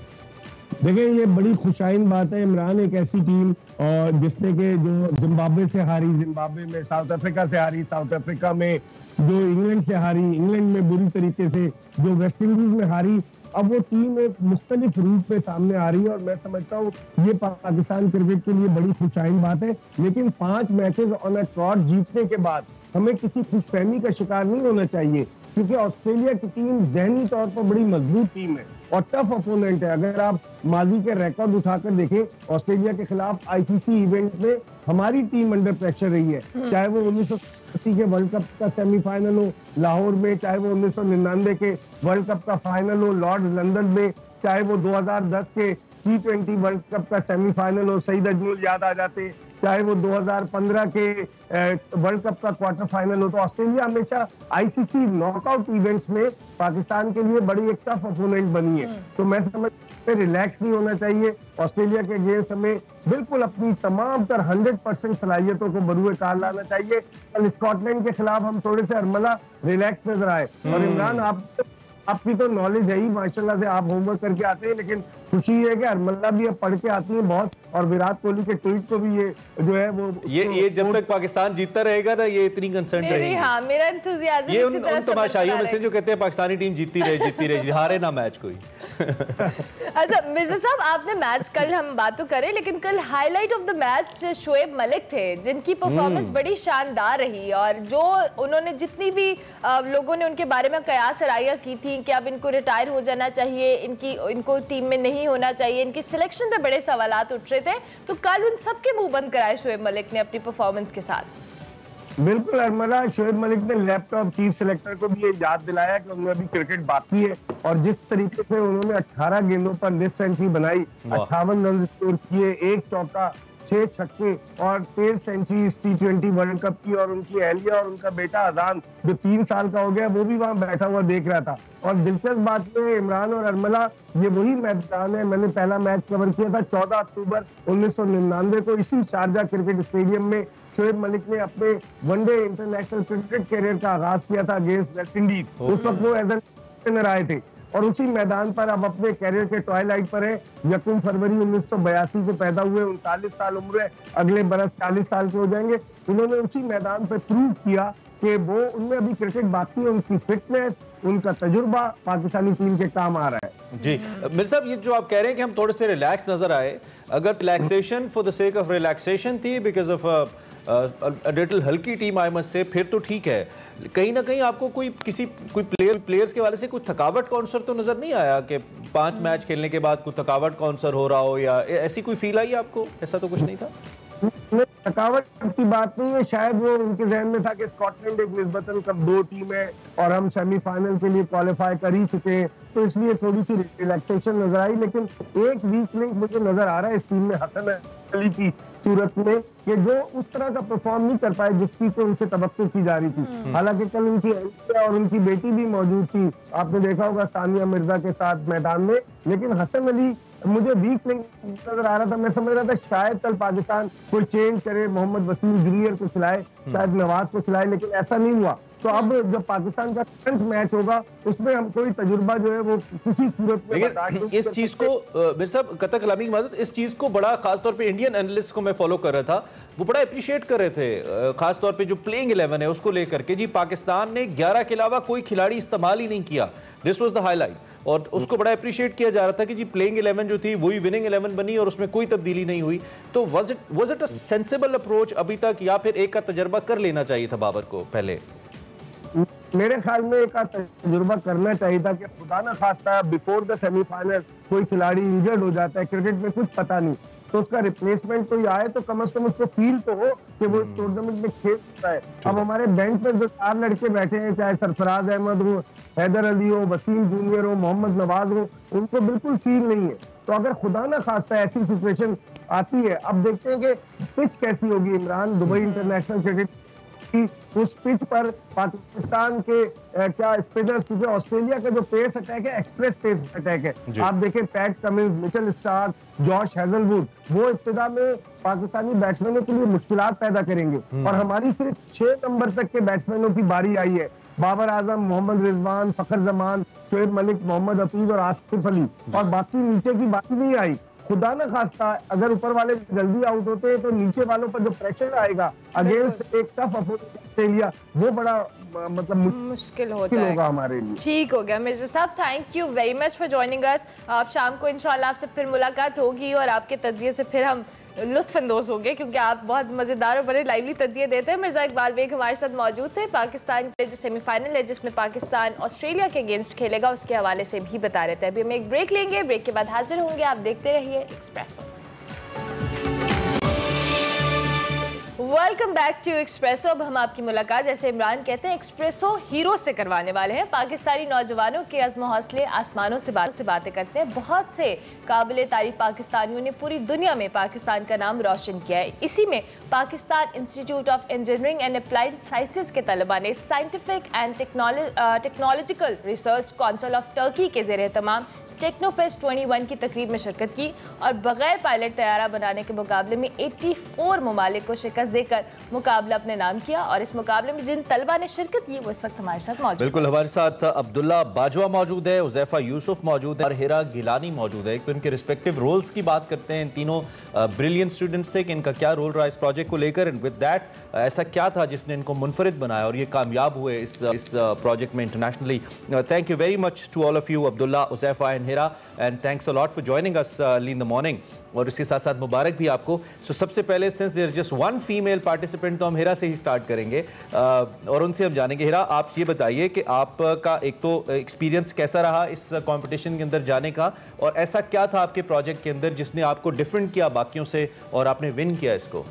देखिए, ये बड़ी खुशाइन बात है। इमरान एक ऐसी टीम और जिसने के जो जिम्बाब्वे से हारी, जिम्बाब्वे में साउथ अफ्रीका से हारी, साउथ अफ्रीका में जो इंग्लैंड से हारी, इंग्लैंड में बुरी तरीके से जो वेस्ट इंडीज में हारी, अब वो टीम एक मुख्तलिफ रूप पे सामने आ रही है और मैं समझता हूँ ये पाकिस्तान क्रिकेट के लिए बड़ी खुशाइन बात है। लेकिन 5 मैचेस ऑन अ ट्रॉट जीतने के बाद हमें किसी खुशफहमी का शिकार नहीं होना चाहिए, क्योंकि ऑस्ट्रेलिया की टीम ज़हनी तौर पर बड़ी मजबूत टीम है और टफ अपोनेंट है। अगर आप माजी के रिकॉर्ड उठाकर देखें, ऑस्ट्रेलिया के खिलाफ आईसीसी इवेंट में हमारी टीम अंडर प्रेशर रही है, चाहे वो 1980 के वर्ल्ड कप का सेमीफाइनल हो लाहौर में, चाहे वो 1999 के वर्ल्ड कप का फाइनल हो लॉर्ड्स लंदन में, चाहे वो 2010 के T20 वर्ल्ड कप का सेमीफाइनल हो, सईद अजमल याद आ जाते, चाहे वो 2015 के वर्ल्ड कप का क्वार्टर फाइनल हो। तो ऑस्ट्रेलिया हमेशा आईसीसी नॉकआउट इवेंट्स में पाकिस्तान के लिए बड़ी एक टफ अपोनेंट बनी है। तो मैं समझता हूं रिलैक्स नहीं होना चाहिए। ऑस्ट्रेलिया के अगेंस्ट हमें बिल्कुल अपनी तमाम तर 100% सलाहियतों को बरूए कार लाना चाहिए। कल स्कॉटलैंड के खिलाफ हम थोड़े से अरमला रिलैक्स नजर आए। और इमरान, आपकी तो नॉलेज है ही माशाल्लाह से, आप होमवर्क करके आते हैं, लेकिन खुशी है कि हरमल्ला भी अब पढ़ के आती है बहुत, और विराट कोहली के ट्वीट को भी ये जो है वो
ये जब तक पाकिस्तान जीतता रहेगा ना, ये इतनी कंसर्न रहेगी।
हाँ, मेरा एंथुसियाज्म
ये उन तमाशाइयों में से जो कहते हैं पाकिस्तानी टीम जीतती रहे, हारे ना मैच कोई।
अच्छा मिर्जा साहब, आपने मैच कल हम बात तो करें, लेकिन कल highlight of the match Shoaib Malik थे, जिनकी परफॉर्मेंस बड़ी शानदार रही और जो उन्होंने जितनी भी लोगों ने उनके बारे में कयास राइयां की थी कि अब इनको रिटायर हो जाना चाहिए, इनको टीम में नहीं होना चाहिए, इनकी सिलेक्शन पे बड़े सवालात उठ रहे थे, तो कल उन सबके मुंह बंद कराए शोएब मलिक ने अपनी परफॉर्मेंस के साथ।
बिल्कुल अरमला, शोएब मलिक ने लैपटॉप चीफ सिलेक्टर को भी ये याद दिलाया कि उनमें अभी क्रिकेट बाकी है, और जिस तरीके से उन्होंने 18 गेंदों पर लिस्ट सेंचुरी बनाई, 58 रन स्कोर किए, 1 चौका, 6 छक्के और 13 सेंचुरी T20 वर्ल्ड कप की, और उनकी अहलिया और उनका बेटा अजान जो 3 साल का हो गया वो भी वहां बैठा हुआ देख रहा था। और दिलचस्प बात यह है, इमरान और अरमला, ये वही मैदान है, मैंने पहला मैच कवर किया था 14 अक्टूबर 1999 को इसी शारजा क्रिकेट स्टेडियम में। शोएब मलिक ने अपने वनडे इंटरनेशनल क्रिकेट कैरियर का आगाज किया था अगेंस्ट वेस्ट इंडीज। उस वक्त वो एज एन आए थे और उसी मैदान पर अब अपने कैरियर के ट्वाइलाइट पर है। 1 फरवरी 1982 को पैदा हुए, 39 साल उम्र है, अगले बरस 40 साल के हो जाएंगे। उन्होंने उसी मैदान पर प्रूव किया कि वो उनमें अभी क्रिकेट बाकी है, उनकी फिटनेस, उनका तजुर्बा पाकिस्तानी टीम के काम आ रहा है।
जी मिर्जा साहब, ये जो आप कह रहे हैं कि हम थोड़े से रिलैक्स नजर आए, अगर relaxation for the sake of relaxation थी बिकॉज ऑफ लिटिल हल्की टीम आई मस्ट से, फिर तो ठीक है। कहीं ना कहीं आपको कोई प्लेयर्स के वाले से कोई थकावट कौनसर तो नजर नहीं आया कि 5 मैच खेलने के बाद कोई थकावट कौनसर हो रहा हो, या ऐसी कोई फील आई आपको? ऐसा तो कुछ नहीं था।
थकावट की बात नहीं है, शायद वो उनके जहन में था कि स्कॉटलैंड एक निस्बतन कमजोर टीम है और हम सेमीफाइनल के लिए क्वालिफाई कर ही चुके हैं, तो इसलिए थोड़ी सी रिलैक्सेशन नजर आई। लेकिन एक वीक लिंक मुझे नजर आ रहा है इस टीम में हसन अली की सूरत में कि जो उस तरह का परफॉर्म नहीं कर पाए जिसकी तो उनसे तवक्को की जा रही थी। हालांकि कल उनकी और उनकी बेटी भी मौजूद थी, आपने देखा होगा सानिया मिर्जा के साथ मैदान में, लेकिन हसन अली मुझे वीक नजर आ रहा था। मैं समझ रहा था शायद कल पाकिस्तान कोई चेंज करे, मोहम्मद वसीम ग्रीयर को खिलाए, शायद नवाज को खिलाए, लेकिन ऐसा नहीं हुआ। तो अब जब पाकिस्तान का करंट मैच होगा उसमें हम कोई तजुर्बा जो है वो किसी सूरत में
इस चीज को मेरे साहब कतक कलामी की इस चीज को बड़ा खासतौर पे इंडियन एनालिस्ट को मैं फॉलो कर रहा था, वो बड़ा अप्रिशिएट कर रहे थे, खासतौर पे जो प्लेइंग 11 है उसको लेकर के। जी पाकिस्तान ने 11 के अलावा कोई खिलाड़ी इस्तेमाल ही नहीं किया, दिस वाज द हाईलाइट, और उसको बड़ा अप्रिशिएट किया जा रहा था कि जी प्लेइंग 11 जो थी वही विनिंग 11 बनी और उसमें कोई तब्दीली नहीं हुई। तो was it a sensible approach अभी तक, या फिर एक का तजर्बा कर लेना चाहिए था बाबर को पहले?
मेरे ख्याल में एक तजुर्बा करना चाहिए था कि खुदा ना खास्ता बिफोर द सेमीफाइनल कोई खिलाड़ी इंजर्ड हो जाता है, क्रिकेट में कुछ पता नहीं, तो उसका रिप्लेसमेंट कोई आए तो कम से कम उसको फील तो हो कि वो टूर्नामेंट में खेल सकता है। अब हमारे बेंच पे जो 4 लड़के बैठे हैं, चाहे सरफराज अहमद हो, हैदर अली हो, वसीम जूनियर हो, मोहम्मद नवाज हो, उनको बिल्कुल फील नहीं है। तो अगर खुदा ना खास्ता ऐसी सिचुएशन आती है, अब देखते हैं कि पिच कैसी होगी। इमरान दुबई इंटरनेशनल क्रिकेट उस पिच पर पाकिस्तान के क्या स्पिनर्स, क्योंकि ऑस्ट्रेलिया का जो पेस अटैक है एक्सप्रेस पेस अटैक है, आप देखें PAT Cummins, Mitchell Starc, Josh Hazlewood, वो इब्तिदा में पाकिस्तानी बैट्समैनों के लिए मुश्किलात पैदा करेंगे। और हमारी सिर्फ 6 नंबर तक के बैट्समैनों की बारी आई है, बाबर आजम, मोहम्मद रिजवान, फखर जमान, शोएब मलिक, मोहम्मद हफीज और आसिफ अली, और बाकी नीचे की बारी नहीं आई। खुदा न खास्ता अगर ऊपर वाले जल्दी आउट होते हैं तो नीचे वालों पर जो प्रेशर आएगा अगेंस्ट एक टफ ऑस्ट्रेलिया, वो बड़ा मतलब
मुश्किल होगा
हमारे लिए।
ठीक हो गया मिर्जा साहब, thank you very much for joining अस। आप शाम को इंशाल्लाह आपसे फिर मुलाकात होगी और आपके तजिए से फिर हम लुत्फानंदोज हो गए, क्योंकि आप बहुत मज़ेदार और बड़े लाइवली तजिए देते हैं। मिर्ज़ा इकबाल बेग हमारे साथ मौजूद थे। पाकिस्तान के जो सेमीफाइनल है जिसमें पाकिस्तान ऑस्ट्रेलिया के अगेंस्ट खेलेगा उसके हवाले से भी बता रहे थे। अभी हम एक ब्रेक लेंगे, ब्रेक के बाद हाजिर होंगे। आप देखते रहिए Expresso. Welcome back to Expresso. अब हम आपकी मुलाकात, जैसे इमरान कहते हैं, एक्सप्रेसो हीरो से करवाने वाले हैं। पाकिस्तानी नौजवानों के अज़्म हौसले आसमानों से बातें करते हैं। बहुत से काबिल तारीफ पाकिस्तानियों ने पूरी दुनिया में पाकिस्तान का नाम रोशन किया है। इसी में Pakistan institute of engineering and applied sciences के तलबा ने scientific and technological research council of Turkey के ज़ेर तमाम टेक्नोफेस्ट 21 की तकरीब में शिरकत की और बगैर पायलट तैयारा बनाने के मुकाबले में 84 ममालिक को शिकस्त देकर मुकाबला अपने नाम किया। और इस मुकाबले में जिन तलबा ने शिरकत की वो इस वक्त हमारे साथ मौजूद।
बिल्कुल, हमारे साथ अब्दुल्ला बाजवा मौजूद है, उज़ैफा यूसुफ मौजूद है और हिरा गिलानी मौजूद है। इनके रिस्पेक्टिव रोल्स की बात करते हैं, इन तीनों ब्रिलियंट स्टूडेंट्स से कि इनका क्या रोल रहा इस प्रोजेक्ट को लेकर, एंड विद दैट ऐसा क्या था जिसने इनको मुनफरिद बनाया और ये कामयाब हुए इस प्रोजेक्ट में internationally. Thank you very much to all of you, Abdullah, Uzaifa and Hira, and thanks a lot for joining us early in the morning. और इसके साथ साथ मुबारक भी आपको। सो सबसे पहले since there just one female participant, तो हम हिरा से ही स्टार्ट करेंगे और उनसे हम जानेंगे। हिरा, आप ये बताइए कि आपका एक तो एक्सपीरियंस कैसा रहा इस कंपटीशन के अंदर जाने का, और ऐसा क्या था आपके प्रोजेक्ट के अंदर जिसने आपको डिफरेंट किया बाकियों से और आपने विन किया इसको?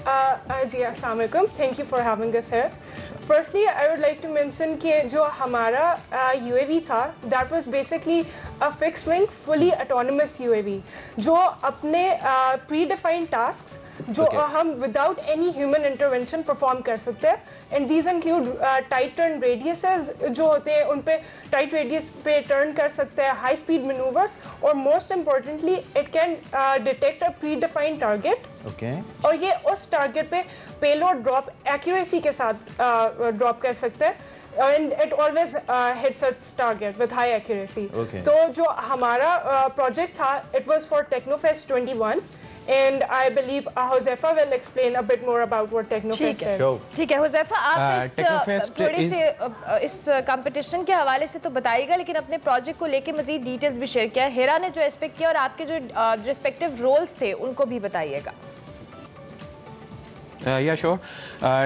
जी अस्सलाम वालेकुम, thank you for having us here. Firstly I would like to mention कि जो हमारा UAV था that was basically a fixed wing fully autonomous UAV जो अपने प्री डिफाइंड टास्क्स जो हम without any human intervention perform कर सकते हैं। And these include tight turn radiuses जो होते हैं उन पे टाइट रेडियस पे टर्न कर सकते हैं, हाई स्पीड मैनूवर्स, और most importantly it can detect a pre defined target. और ये उस टारगेट पे पेलोड ड्रॉप एक्यूरेसी के साथ ड्रॉप कर सकते हैं, and it always hits its target with high accuracy. तो जो हमारा प्रोजेक्ट था it was for Technofest 21 and I believe Huzaifa will explain a bit more about what Technofest is.
ठीक है हुज़ैफा, आप थोड़ी से इस कंपटीशन के हवाले से तो बताइएगा, लेकिन अपने प्रोजेक्ट को लेके मजीद डिटेल्स भी शेयर किया। हिरा ने जो एस्पेक्ट किया और आपके जो रिस्पेक्टिव रोल्स थे उनको भी बताइएगा।
Yeah, sure.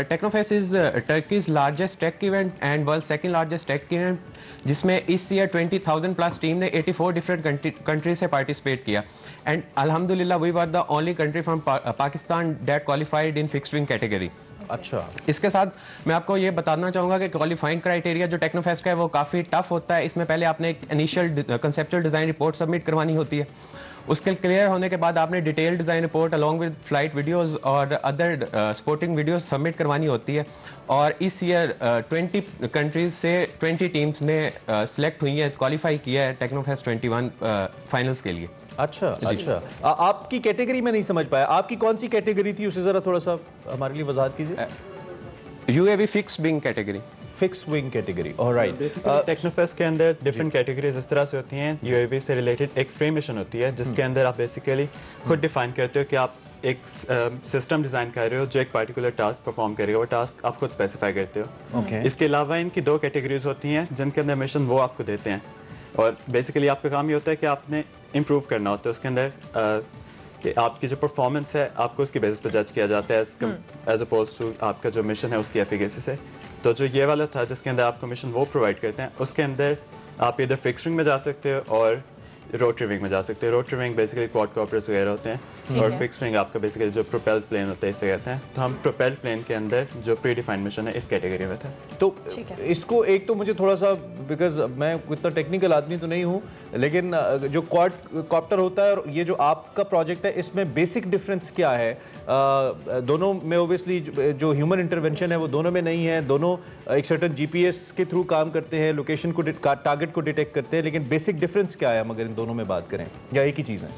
Technofest is Turkey's largest tech event and world's second largest tech event, जिसमें इस ईयर 20,000 प्लस टीम ने 84 डिफरेंट कंट्रीज से पार्टिसिपेट किया। एंड अल्हम्दुलिल्लाह we were the only country from Pakistan that qualified in fixed wing category.
अच्छा,
इसके साथ मैं आपको ये बताना चाहूँगा कि क्वालिफाइंग क्राइटेरिया जो टेक्नोफेस्ट का है वो काफ़ी टफ होता है। इसमें पहले आपने एक initial conceptual design report submit करवानी होती है। उसके क्लियर होने के बाद आपने detail design report along with flight videos और अदर स्पोर्टिंग वीडियोस सबमिट करवानी होती है। और इस ईयर 20 कंट्रीज से 20 टीम्स ने सिलेक्ट हुई हैं, क्वालिफाई किया है टेक्नोफेस्ट 21 फाइनल्स के लिए।
अच्छा अच्छा, आपकी कैटेगरी में नहीं समझ पाया, आपकी कौन सी कैटेगरी थी उसे ज़रा थोड़ा सा हमारे लिए वजाहत कीजिए।
UAV fix wing category.
Fix wing category, alright.
Technofest के अंदर डिफरेंट कैटेगरीज इस तरह से होती हैं। यूएवी से रिलेटेड एक फ्रेम मिशन होती है जिसके अंदर आप बेसिकली खुद डिफाइन करते हो कि आप एक सिस्टम डिज़ाइन कर रहे हो जो एक पर्टिकुलर टास्क परफॉर्म करेगा, वो टास्क आप खुद स्पेसिफाई करते हो। इसके अलावा इनकी 2 कैटेगरीज होती हैं जिनके अंदर मिशन वो आपको देते हैं और बेसिकली आपका काम ये होता है कि आपने इम्प्रूव करना होता है उसके अंदर कि आपकी जो परफॉर्मेंस है आपको उसकी बेसिस पर जज किया जाता है एज अपोज टू आपका जो मिशन है उसकी एफिकेसी से। तो जो ये वाला था जिसके अंदर आपको मिशन वो प्रोवाइड करते हैं, उसके अंदर आप इधर फिक्स विंग में जा सकते हो और रोटरी विंग में जा सकते हैं। रोटरी विंग बेसिकली क्वाडकॉप्टर्स वगैरह होते हैं और फिक्स विंग आपका बेसिकली जो प्रोपेल्ड प्लेन होता है इसे कहते हैं। तो हम प्रोपेल्ड प्लेन के अंदर जो प्री डिफाइंड मिशन है इस कैटेगरी में था।
तो इसको एक तो मुझे थोड़ा सा, बिकॉज मैं इतना टेक्निकल आदमी तो नहीं हूँ, लेकिन जो क्वाडकॉप्टर होता है और ये जो आपका प्रोजेक्ट है इसमें बेसिक डिफरेंस क्या है? दोनों में ओबियसली जो ह्यूमन इंटरवेंशन है वो दोनों में नहीं है, दोनों एक सर्टन GPS के थ्रू काम करते हैं, लोकेशन को टारगेट को डिटेक्ट करते हैं, लेकिन बेसिक डिफरेंस क्या है हम अगर इन दोनों में बात करें, या एक ही चीज़ है?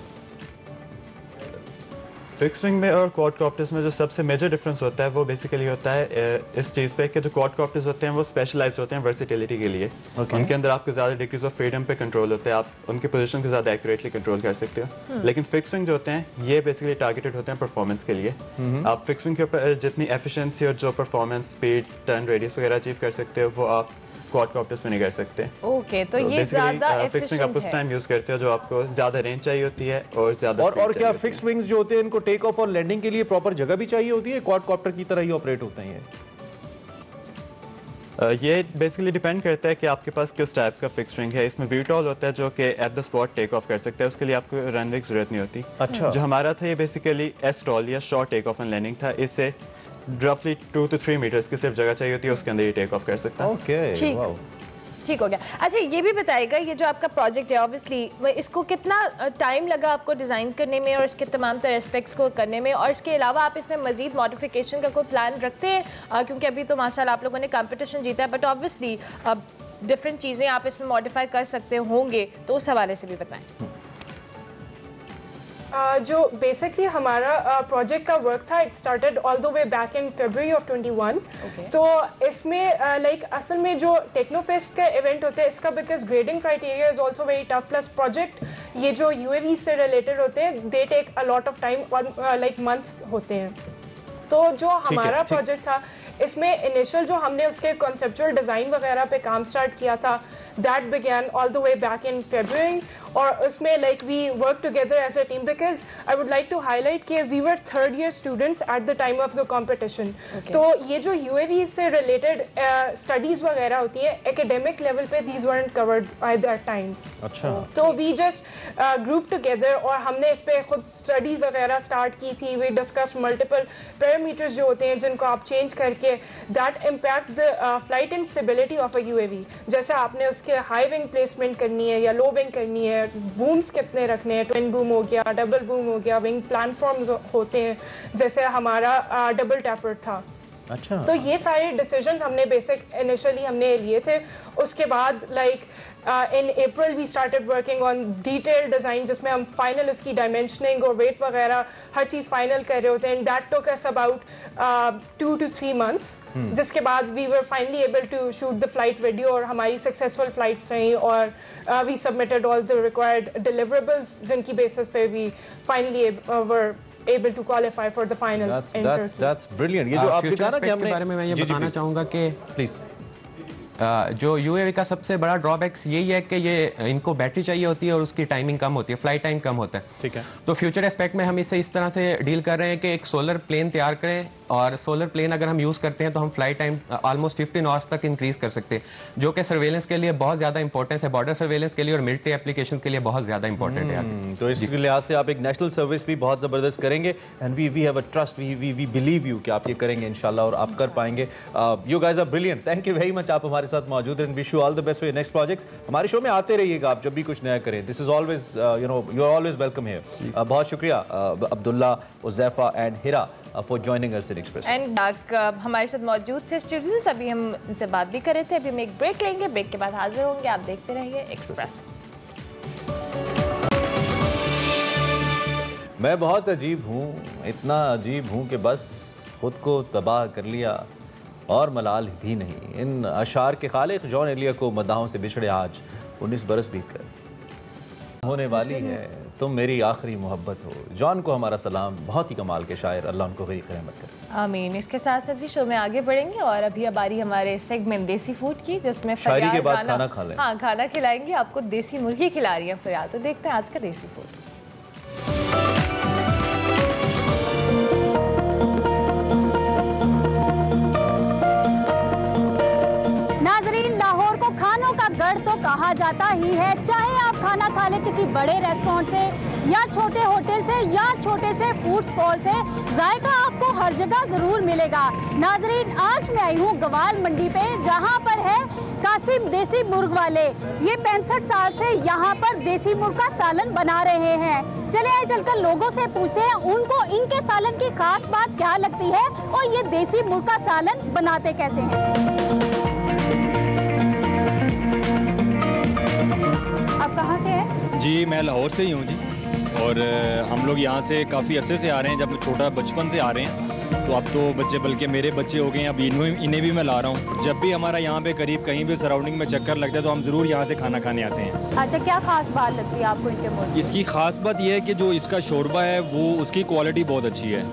फिक्स विंग में और क्वाडकॉप्टर्स में जो सबसे मेजर डिफरेंस होता है वो बेसिकली होता है इस चीज़ पे कि जो क्वाडकॉप्टर्स होते हैं वो स्पेशलाइज्ड होते हैं वर्सेटिलिटी के लिए। उनके अंदर आपको ज़्यादा डिग्रीज ऑफ फ्रीडम पे कंट्रोल होते हैं, आप उनके पोजीशन को ज़्यादा एक्यूरेटली कंट्रोल कर सकते हो। लेकिन फिक्स विंग जो होते हैं ये बेसिकली टारगेटेड होते हैं परफॉर्मेंस के लिए। आप फिक्स विंग के ऊपर जितनी एफिशिएंसी और जो परफॉर्मेंस, स्पीड, टर्न रेडियस वगैरह अचीव कर सकते हो वो आप क्वाडकॉप्टर्स में नहीं कर सकते।
ओके, तो ये ज्यादा
फिक्सिंग आप उस टाइम यूज करते हो जो आपको ज्यादा रेंज चाहिए होती है और ज्यादा
और क्या फिक्स विंग्स जो होते हैं इनको टेक ऑफ और लैंडिंग के लिए प्रॉपर जगह भी चाहिए होती है? क्वाडकॉप्टर की तरह ही ऑपरेट होते हैं
ये बेसिकली डिपेंड करता है कि आपके पास किस टाइप का फिक्स विंग है। इसमें वीटॉल होता है जो कि at the spot take off कर सकता है, उसके लिए आपको रनवे की जरूरत नहीं होती।
अच्छा।
जो हमारा था ये बेसिकली एस्टॉल या short take off and landing था, इससे रफली 2 to 3 मीटर्स की सिर्फ जगह चाहिए होती है, उसके अंदर ये टेक ऑफ कर सकता है।
ओके, वाओ,
ठीक हो गया। अच्छा, ये भी बताएगा ये जो आपका प्रोजेक्ट है ऑब्वियसली इसको कितना टाइम लगा आपको डिज़ाइन करने में और इसके तमाम तरह एस्पेक्ट्स को करने में, और इसके अलावा आप इसमें मजीद मॉडिफिकेशन का कोई प्लान रखते हैं? क्योंकि अभी तो माशाल्लाह आप लोगों ने कंपटीशन जीता है, बट ऑब्वियसली अब डिफरेंट चीज़ें आप इसमें मॉडिफाई कर सकते होंगे, तो उस हवाले से भी बताएं।
जो बेसिकली हमारा प्रोजेक्ट का वर्क था, it started all the way back in February of 21। तो इसमें लाइक असल में जो टेक्नोफेस्ट का इवेंट होते हैं इसका because grading criteria is also very tough, plus project ये जो UAV से रिलेटेड होते हैं they take a lot of time और लाइक मंथ्स होते हैं। तो जो हमारा प्रोजेक्ट था इसमें इनिशियल जो हमने उसके कॉन्सेप्चुअल डिज़ाइन वगैरह पे काम स्टार्ट किया था, that began all the way back in February। और उसमें like we work together as a team because I would like to highlight कि we were 3rd year students at the time of the competition. तो ये जो UAV से related studies वगैरह होती है एकेडमिक लेवल पे these weren't covered by that time।
अच्छा।
तो वी जस्ट ग्रुप टुगेदर और हमने इस पे खुद स्टडी वगैरह स्टार्ट की थी। वी डिस्कस मल्टीपल पैरामीटर्स जो होते हैं जिनको आप चेंज करके that impact the flight and stability of a UAV। जैसे आपने उसके हाई विंग प्लेसमेंट करनी है या लो विंग करनी है, बूम्स कितने रखने हैं, ट्विन बूम हो गया, डबल बूम हो गया, विंग प्लेटफॉर्म्स होते हैं, जैसे हमारा डबल टैपर था।
अच्छा।
तो ये सारे डिसीजंस हमने बेसिक इनिशियली हमने लिए थे। उसके बाद like in April we started working on detail design जिसमें हम फाइनल उसकी डायमेंशनिंग और वेट वगैरह हर चीज़ फाइनल कर रहे होते हैं। That took us about 2 to 3 months, जिसके बाद we were finally able to shoot the flight video और हमारी सक्सेसफुल फ्लाइट्स रही और we submitted all the required deliverables जिनकी बेसिस पे we finally were able to qualify for the finals।
That's brilliant। ये जो आप दिखा ना कि हमने,
के बारे में मैं ये बताना चाहूँगा कि
प्लीज
जो UAV का सबसे बड़ा ड्रॉबैक्स यही है कि ये इनको बैटरी चाहिए होती है और उसकी टाइमिंग कम होती है, फ्लाइट टाइम कम होता है।
ठीक है।
तो फ्यूचर एस्पेक्ट में हम इसे इस तरह से डील कर रहे हैं कि एक सोलर प्लेन तैयार करें, और सोलर प्लेन अगर हम यूज़ करते हैं तो हम फ्लाइट टाइम ऑलमोस्ट 15 आवर्स तक इंक्रीज कर सकते हैं, जो कि सर्वेलेंस के लिए बहुत ज़्यादा इंपॉर्टेंस है, बॉर्डर सर्वेलेंस के लिए और मिलिट्री एप्लीकेशन के लिए बहुत ज़्यादा इंपॉर्टेंट है।
तो इसके लिहाज से आप एक नेशनल सर्विस भी बहुत ज़बरदस्त करेंगे, and we have a trust, we believe you कि आप ये करेंगे इंशाल्लाह और आप कर पाएंगे। You guys are brilliant, thank you very much, आप हमारे साथ मौजूद हैं। Wish you all the best for your next projects. हमारे शो में आते रहिएगा आप जब भी कुछ नया करें। This is always you are always welcome here. बहुत शुक्रिया Abdullah, Uzaifa and Hira for joining us Inn Express.
And हमारे साथ मौजूद थे स्टूडेंट्स, अभी हम इनसे बात भी कर रहे थे। अभी हम एक ब्रेक लेंगे, ब्रेक के बाद हाजिर होंगे। आप देखते रहिए एक्सप्रेस।
मैं बहुत अजीब हूँ, इतना अजीब हूँ कि बस खुद को तबाह कर लिया और मलाल भी नहीं। इन अशार के खालिक जॉन एलिया को मदाहों से बिछड़े आज 19 बरस बीत कर होने वाली है तुम मेरी आखिरी मोहब्बत हो। जॉन को हमारा सलाम, बहुत ही कमाल के शायर, अल्लाह उनको गरीक रहमत करे।
आमीन। इसके साथ साथ जी शो में आगे बढ़ेंगे और अभी अब बारी हमारे सेगमेंट देसी फूड की, जिसमें
शायरी के बाद खाना खा लें।
हाँ, खाना खिलाएंगे आपको। देसी मुर्गी खिला रही है फरियाद। तो देखते हैं आज का देसी फूड।
तो कहा जाता ही है, चाहे आप खाना खा ले किसी बड़े रेस्टोरेंट से या छोटे होटल से या छोटे से फूड स्टॉल से, जायका आपको हर जगह जरूर मिलेगा। नाजरीन, आज मैं आई हूँ गवाल मंडी पे, जहाँ पर है कासिम देसी मुर्ग वाले। ये 65 साल से यहाँ पर देसी मुर्ग का सालन बना रहे हैं। चले आए चलकर लोगों से पूछते हैं उनको इनके सालन की खास बात क्या लगती है और ये देसी मुर्ग का सालन बनाते कैसे हैं। आप कहाँ से हैं?
जी मैं लाहौर से ही हूँ जी, और हम लोग यहाँ से काफ़ी अरसे से आ रहे हैं, जब छोटा बचपन से आ रहे हैं। तो अब तो बच्चे, बल्कि मेरे बच्चे हो गए हैं, अब इन्हें भी मैं ला रहा हूँ। जब भी हमारा यहाँ पे करीब कहीं भी सराउंडिंग में चक्कर लगता है तो हम ज़रूर यहाँ से खाना खाने आते हैं।
अच्छा, क्या खास बात लगती है आपको इनके मुर्ग?
इसकी ख़ास बात यह है कि जो इसका शोरबा है वो उसकी क्वालिटी बहुत अच्छी है,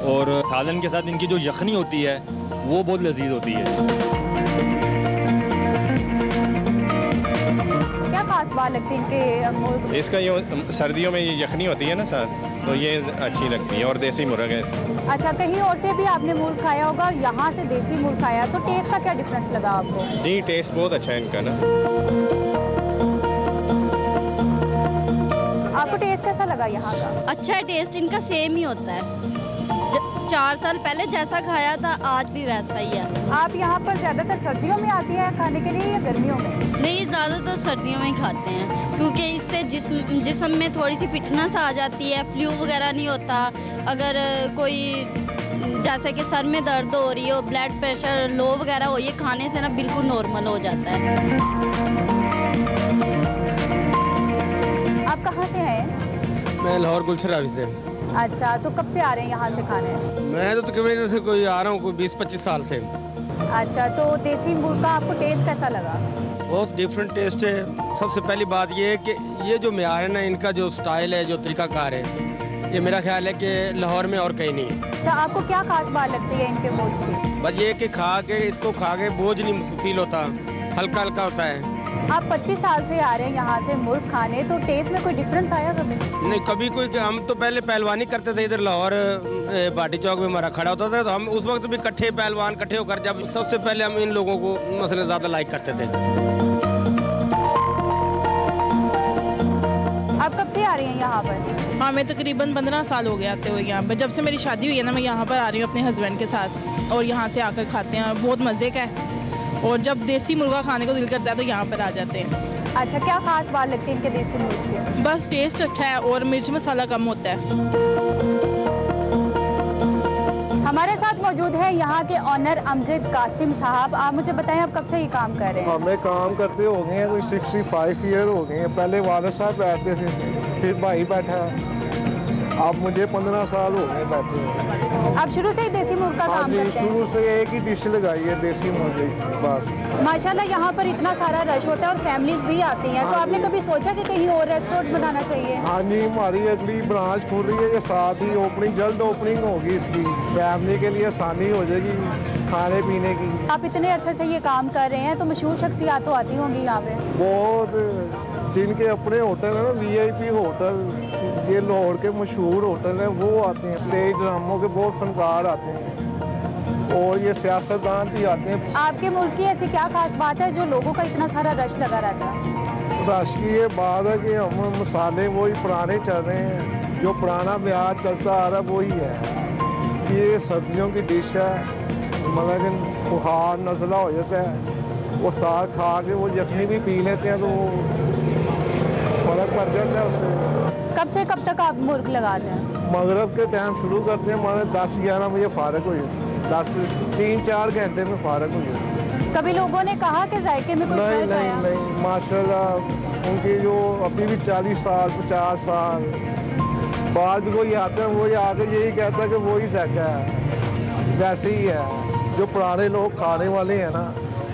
और सालन के साथ इनकी जो यखनी होती है वो बहुत लजीज होती है।
क्या खास बात लगती है इनके मुर्ग?
इसका ये सर्दियों में ये यखनी होती है ना साथ, तो ये अच्छी लगती है, और देसी मुर्ग है इसका।
अच्छा, कहीं और से भी आपने मुर्ग खाया होगा और यहाँ से देसी मुर्ग खाया, तो टेस्ट का क्या डिफरेंस लगा आपको?
जी टेस्ट बहुत अच्छा है इनका ना।
आपको टेस्ट कैसा लगा यहाँ का?
अच्छा है, टेस्ट इनका सेम ही होता है। 4 साल पहले जैसा खाया था आज भी वैसा ही है।
आप यहाँ पर ज़्यादातर सर्दियों में आती हैं खाने के लिए या गर्मियों में?
नहीं, ज़्यादातर सर्दियों में ही खाते हैं, क्योंकि इससे जिस्म में थोड़ी सी फिटनेस आ जाती है, फ्लू वगैरह नहीं होता। अगर कोई जैसे कि सर में दर्द हो रही हो, ब्लड प्रेशर लो वगैरह हो, ये खाने से ना बिल्कुल नॉर्मल हो जाता है।
आप कहाँ से हैं?
मैं लाहौर गुलशरावी से।
अच्छा, तो कब से आ रहे हैं यहाँ से खाने?
मैं तो तकरीबन से कोई आ रहा हूँ कोई 20-25 साल से।
अच्छा, तो देसी मुर्ग का आपको टेस्ट कैसा लगा?
बहुत डिफरेंट टेस्ट है। सबसे पहली बात ये है कि ये जो म्यार है ना, इनका जो स्टाइल है, जो तरीकाकार है, ये मेरा ख्याल है कि लाहौर में और कहीं नहीं है।
अच्छा, आपको क्या खास बात लगती है इनके मुर्ग की?
बस ये कि इसको खा के बोझ नहीं फील होता, हल्का हल्का होता है।
आप 25 साल से आ रहे हैं यहाँ से मुर्ग खाने, तो टेस्ट में कोई डिफरेंस आया कभी?
नहीं, कभी कोई। हम तो पहले पहलवानी करते थे इधर लाहौर बाटी चौक में हमारा खड़ा होता था, तो हम उस वक्त भी इकट्ठे पहलवान इकट्ठे होकर, जब सबसे पहले हम इन लोगों को मसलन ज़्यादा लाइक करते थे।
आप कब से आ रही हैं यहाँ पर?
हाँ, मैं तकरीबन 15 साल हो गए आते हुए यहाँ पर। जब से मेरी शादी हुई है ना, मैं यहाँ पर आ रही हूँ अपने हस्बैंड के साथ, और यहाँ से आकर खाते हैं, बहुत मज़े का है। और जब देसी मुर्गा खाने को दिल करता है तो यहाँ पर आ जाते हैं।
अच्छा, क्या खास बात लगती है इनके देसी मुर्ग की?
बस टेस्ट अच्छा है और मिर्च मसाला कम होता है।
हमारे साथ मौजूद है यहाँ के ऑनर अमजद कासिम साहब। आप मुझे बताएं, आप कब से ये काम कर रहे हैं?
हमें काम करते हो गए हैं कोई 65 ईयर हो गए हैं। पहले वालिद साहब बैठते थे, फिर भाई बैठा, अब मुझे 15 साल हो गए बैठे।
आप शुरू से ही देसी मुर्ग का काम करते हैं?
शुरू से एक ही डिश लगाई है, देसी मुर्गी बस।
माशाल्लाह, यहाँ पर इतना सारा रश होता है और फैमिलीज भी आती हैं, तो आपने कभी सोचा कि कहीं और रेस्टोरेंट बनाना चाहिए?
हाँ जी, हमारी अगली ब्रांच खुल रही है, ये साथ ही ओपनिंग, जल्द ओपनिंग होगी इसकी। फैमिली के लिए आसानी हो जाएगी खाने पीने की।
आप इतने अरसे से ये काम कर रहे हैं, तो मशहूर शख्सियात तो आती होंगी यहाँ पे?
बहुत, जिनके अपने होटल है ना, VIP होटल, ये लाहौर के मशहूर होटल हैं, वो आते हैं। स्टेज ड्रामों के बहुत फनकार आते हैं, और ये सियासतदान भी आते हैं।
आपके मुल्क की ऐसी क्या खास बात है जो लोगों का इतना सारा रश लगा रहता है?
रश की ये बात है कि हम मसाले वही पुराने चल रहे हैं, जो पुराना ब्याज चलता आ रहा है वही है। ये सर्दियों की डिश है, मतलब बुखार नज़ला हो जाता है, वो साग खा के वो यखनी भी पी लेते हैं तो फ़र्क पड़ जाता है उससे।
कब से कब तक आप मुर्ग लगाते हैं?
मगरब के टाइम शुरू करते हैं, हमारे 10-11 बजे फारग हो जाए, 3-4 घंटे में फारग हो जाए।
कभी लोगों ने कहा कि जायके में कोई फर्क आया?
नहीं, माशाल्लाह उनके जो अभी भी 40 साल 50 साल बाद कोई आता है, वो आके यही कहता है कि वही जायका है, जैसे ही है। जो पुराने लोग खाने वाले हैं ना,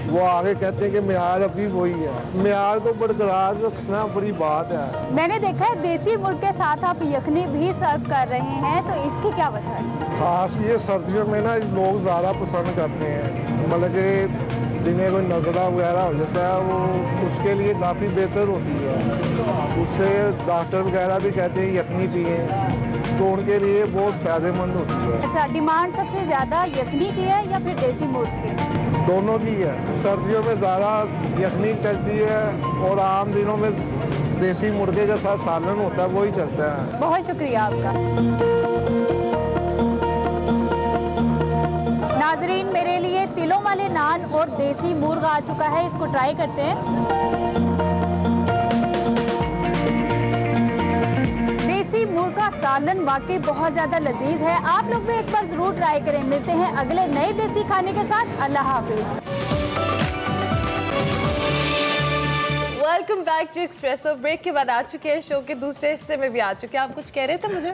वो आगे कहते हैं कि म्यार अभी वही है। म्यार को बरकरार रखना बड़ी बात है।
मैंने देखा है देसी मुर्ग के साथ आप यखनी भी सर्व कर रहे हैं, तो इसकी क्या वजह है?
खास ये सर्दियों में ना लोग ज़्यादा पसंद करते हैं, मतलब कि जिन्हें कोई नज़ला वगैरह हो जाता है वो उसके लिए काफ़ी बेहतर होती है। उससे डॉक्टर वगैरह भी कहते हैं यखनी पिए, तो उनके लिए बहुत फ़ायदेमंद होती है।
अच्छा, डिमांड सबसे ज़्यादा यखनी की है या फिर देसी मुर्ग की?
दोनों की है। सर्दियों में ज़्यादा यखनी चलती है और आम दिनों में देसी मुर्गे के साथ सालन होता है, वही चलता है।
बहुत शुक्रिया आपका। नाजरीन, मेरे लिए तिलों वाले नान और देसी मुर्ग आ चुका है, इसको ट्राई करते हैं। देसी मुर्ग का सालन वाकई बहुत ज़्यादा लजीज है, आप लोग भी एक बार ज़रूर ट्राई करें। मिलते हैं अगले नए देसी खाने के साथ। अल्लाह हाफिज।
Welcome back to Expresso. Break के बाद आ चुके हैं, शो के दूसरे हिस्से में भी आ चुके हैं। आप कुछ कह रहे थे मुझे?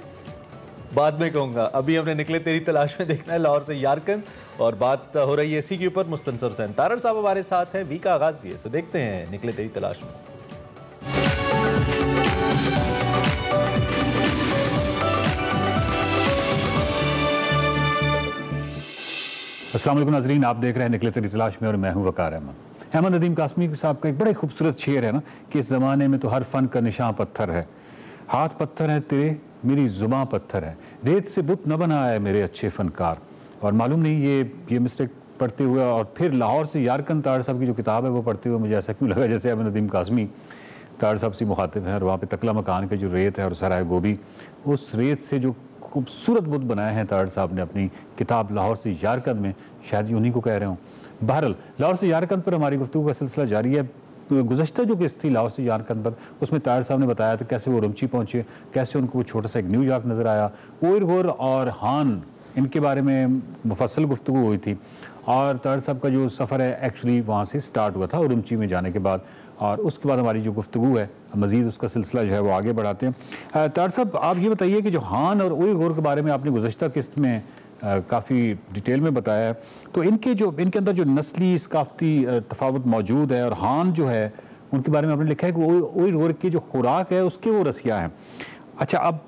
बाद में कहूँगा, अभी हमने निकले तेरी तलाश में देखना है लाहौर से यारकन, और बात हो रही है इसी के ऊपर। मुस्तनसर हुसैन तारड़ साहब हमारे साथ है, वीक का आगाज भी है, सो देखते हैं निकले तेरी तलाश में।
अस्सलाम वालेकुम नाज़रीन, आप देख रहे हैं निकले तेरी तलाश में और मैं हूँ वकार अहमद। अहमद नदीम कासमी साहब का एक बड़े खूबसूरत शेर है ना कि इस ज़माने में तो हर फ़न का निशान पत्थर है, हाथ पत्थर है तेरे, मेरी ज़ुबां पत्थर है, रेत से बुत न बना है मेरे अच्छे फ़नकार। और मालूम नहीं ये मिस्टेक पढ़ते हुए और फिर लाहौर से यारकन तारड़ साहब की जो किताब है वो पढ़ते हुए मुझे ऐसा क्यों लगा जैसे अहमद नदीम कासमी तारड़ साहब से मुखातिब है, और वहाँ पे तकला मकान के जो रेत है और सराय गोभी, उस रेत से जो खूबसूरत बुत बनाए हैं तारड़ साहब ने अपनी किताब लाहौर से यारकन में, शायद उन्हीं को कह रहे हूँ। बहरहाल लाहौर से यारकन पर हमारी गुफ्तगू का सिलसिला जारी है। गुज़श्ता जो किस्त थी लाहौर से यारकन पर, उसमें तारड़ साहब ने बताया था कैसे वो रमची पहुँचे, कैसे उनको वो छोटा सा एक न्यूयॉर्क नज़र आया, ओयर गोर और हान इनके बारे में मुफस्सल गुफ्तगू हुई थी। और तारड़ साहब का जो सफ़र है एक्चुअली वहाँ से स्टार्ट हुआ था उरुमची में जाने के बाद, और उसके बाद हमारी जो गुफ्तगू है मज़ीद उसका सिलसिला जो है वो आगे बढ़ाते हैं। तारड़ साहब, आप ये बताइए कि जो हान और ओयर गोर के बारे में आपने गुज़श्ता किस्त में काफ़ी डिटेल में बताया है, तो इनके अंदर जो नस्ली सकाफ़ती तफावत मौजूद है, और हान जो है उनके बारे में आपने लिखा है कि ओयर गोर की जो खुराक है उसके वो रसिया हैं। अच्छा, अब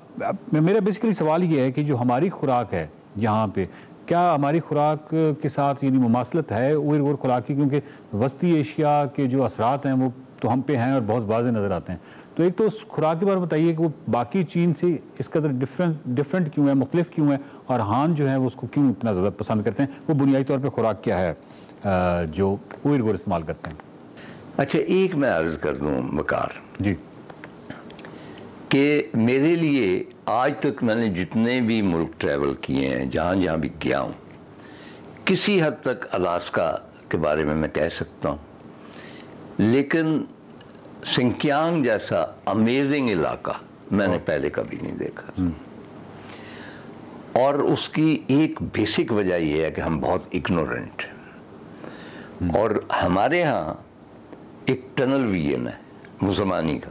मेरा बेसिकली सवाल ये है कि जो हमारी खुराक है यहाँ पे, क्या हमारी खुराक के साथ यानी मुमासलत है ओयर गोर खुराक की, क्योंकि वस्ती एशिया के जो असरात हैं वो तो हम पे हैं और बहुत वाज़े नज़र आते हैं। तो एक तो उस खुराक के बारे में बताइए कि वो बाकी चीन से इस कदर डिफरेंट क्यों है, मुख्तलिफ क्यों है, और हान जो है वो उसको क्यों इतना ज़्यादा पसंद करते हैं, वो बुनियादी तौर पे खुराक क्या है जो ओयर गोर इस्तेमाल करते हैं?
अच्छा, एक मैं अर्ज़ कर दूँ वकार
जी
कि मेरे लिए आज तक मैंने जितने भी मुल्क ट्रैवल किए हैं, जहाँ जहाँ भी गया हूँ, किसी हद तक अलास्का के बारे में मैं कह सकता हूँ, लेकिन सिंकियांग जैसा अमेजिंग इलाका मैंने पहले कभी नहीं देखा। और उसकी एक बेसिक वजह यह है कि हम बहुत इग्नोरेंट हैं, और हमारे यहाँ एक टनल विजन है मुसलमानी का,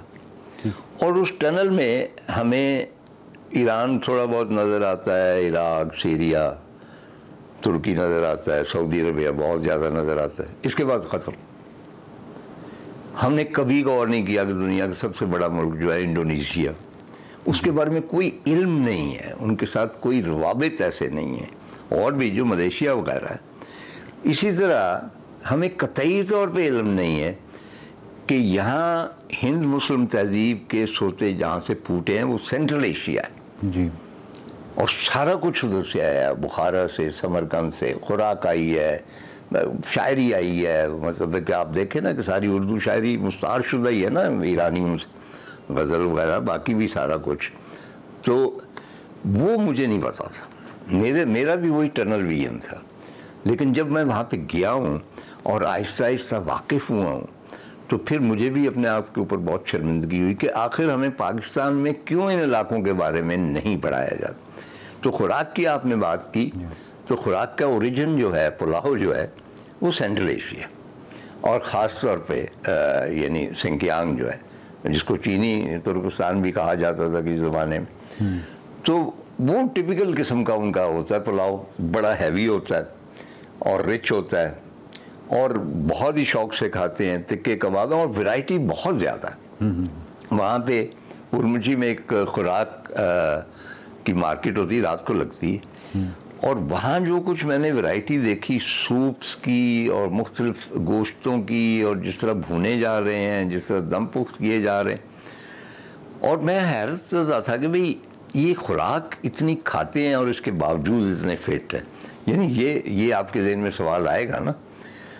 और उस टनल में हमें ईरान थोड़ा बहुत नज़र आता है, इराक, सीरिया, तुर्की नज़र आता है, सऊदी अरबिया बहुत ज़्यादा नज़र आता है, इसके बाद ख़त्म। हमने कभी गौर नहीं किया कि दुनिया का सबसे बड़ा मुल्क जो है इंडोनेशिया, उसके बारे में कोई इल्म नहीं है, उनके साथ कोई रवाबित ऐसे नहीं है, और भी जो मलेशिया वगैरह है। इसी तरह हमें कतई तौर पे इल्म नहीं है कि यहाँ हिंद मुस्लिम तहजीब के सोते जहाँ से फूटे हैं वो सेंट्रल एशिया है
जी,
और सारा कुछ उधर से आया, बुखारा से, समरकंद से, खुराक आई है, शायरी आई है। मतलब कि आप देखें ना कि सारी उर्दू शायरी मुस्तारशुदा ही है ना, ईरानी गज़ल वगैरह, बाकी भी सारा कुछ। तो वो मुझे नहीं पता था, मेरा भी वही टनल विजन था। लेकिन जब मैं वहाँ पे गया हूँ और आहिस्ता आहिस्ता वाकिफ़ हुआ हूँ, तो फिर मुझे भी अपने आप के ऊपर बहुत शर्मिंदगी हुई कि आखिर हमें पाकिस्तान में क्यों इन इलाकों के बारे में नहीं पढ़ाया जाता। तो खुराक की आपने बात की, तो खुराक का ओरिजिन जो है, पुलाव जो है, वो सेंट्रल एशिया और ख़ास तौर पे यानी सिंकियांग जो है, जिसको चीनी तुर्कस्तान भी कहा जाता था किसी ज़माने में, तो वो टिपिकल किस्म का उनका होता है पुलाव, बड़ा हैवी होता है और रिच होता है और बहुत ही शौक से खाते हैं, तिक्के कबाब और वैरायटी बहुत ज़्यादा है। वहाँ पे उर्मची में एक खुराक की मार्केट होती है, रात को लगती है, और वहाँ जो कुछ मैंने वैरायटी देखी सूप्स की और मुख्तलिफ गोश्तों की, और जिस तरह भुने जा रहे हैं, जिस तरह दम पुख्त किए जा रहे हैं, और मैं हैरत था कि भाई ये खुराक इतनी खाते हैं और इसके बावजूद इतने फिट है। यानी ये आपके ज़हन में सवाल आएगा ना।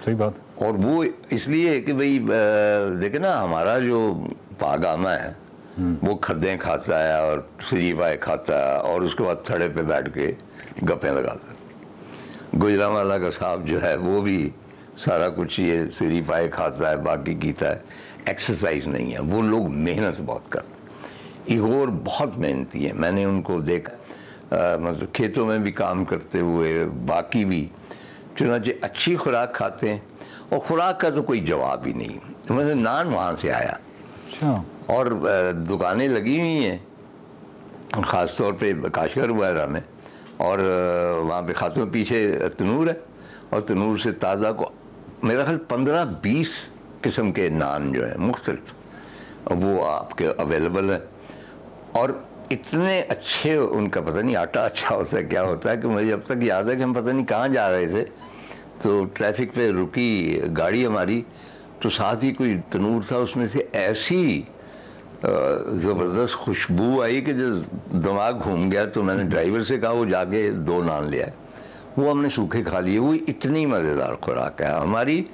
सही बात।
और वो इसलिए कि भाई देखे ना, हमारा जो पागामा है वो खद्दें खाता है और सजीवाए खाता है और उसके बाद थड़े पे बैठ के गप्पें लगाता है। गुजरांवाला का साहब जो है वो भी सारा कुछ ये सीरी पाए खाता है, बाकी कीता है, एक्सरसाइज नहीं है। वो लोग मेहनत बहुत करते, इगोर बहुत मेहनती है, मैंने उनको देखा, मतलब खेतों में भी काम करते हुए, बाकी भी, चुनांचे अच्छी खुराक खाते हैं। और खुराक का तो कोई जवाब ही नहीं। मतलब नान वहाँ से आया,
अच्छा,
और दुकानें लगी हुई हैं ख़ास तौर पे काशगर वगैरह में, और वहाँ पे खातों में पीछे तनूर है, और तनूर से ताज़ा को मेरा ख्याल 15-20 किस्म के नान जो है मुख्तलिफ, वो आपके अवेलेबल है। और इतने अच्छे उनका, पता नहीं आटा अच्छा होता है क्या होता है, कि मुझे अब तक याद है कि हम पता नहीं कहाँ जा रहे थे, तो ट्रैफिक पे रुकी गाड़ी हमारी, तो साथ ही कोई तनूर था, उसमें से ऐसी ज़बरदस्त खुशबू आई कि जब दिमाग घूम गया। तो मैंने ड्राइवर से कहा वो जाके 2 नान ले आए, वो हमने सूखे खा लिए। वो इतनी मज़ेदार खुराक है हमारी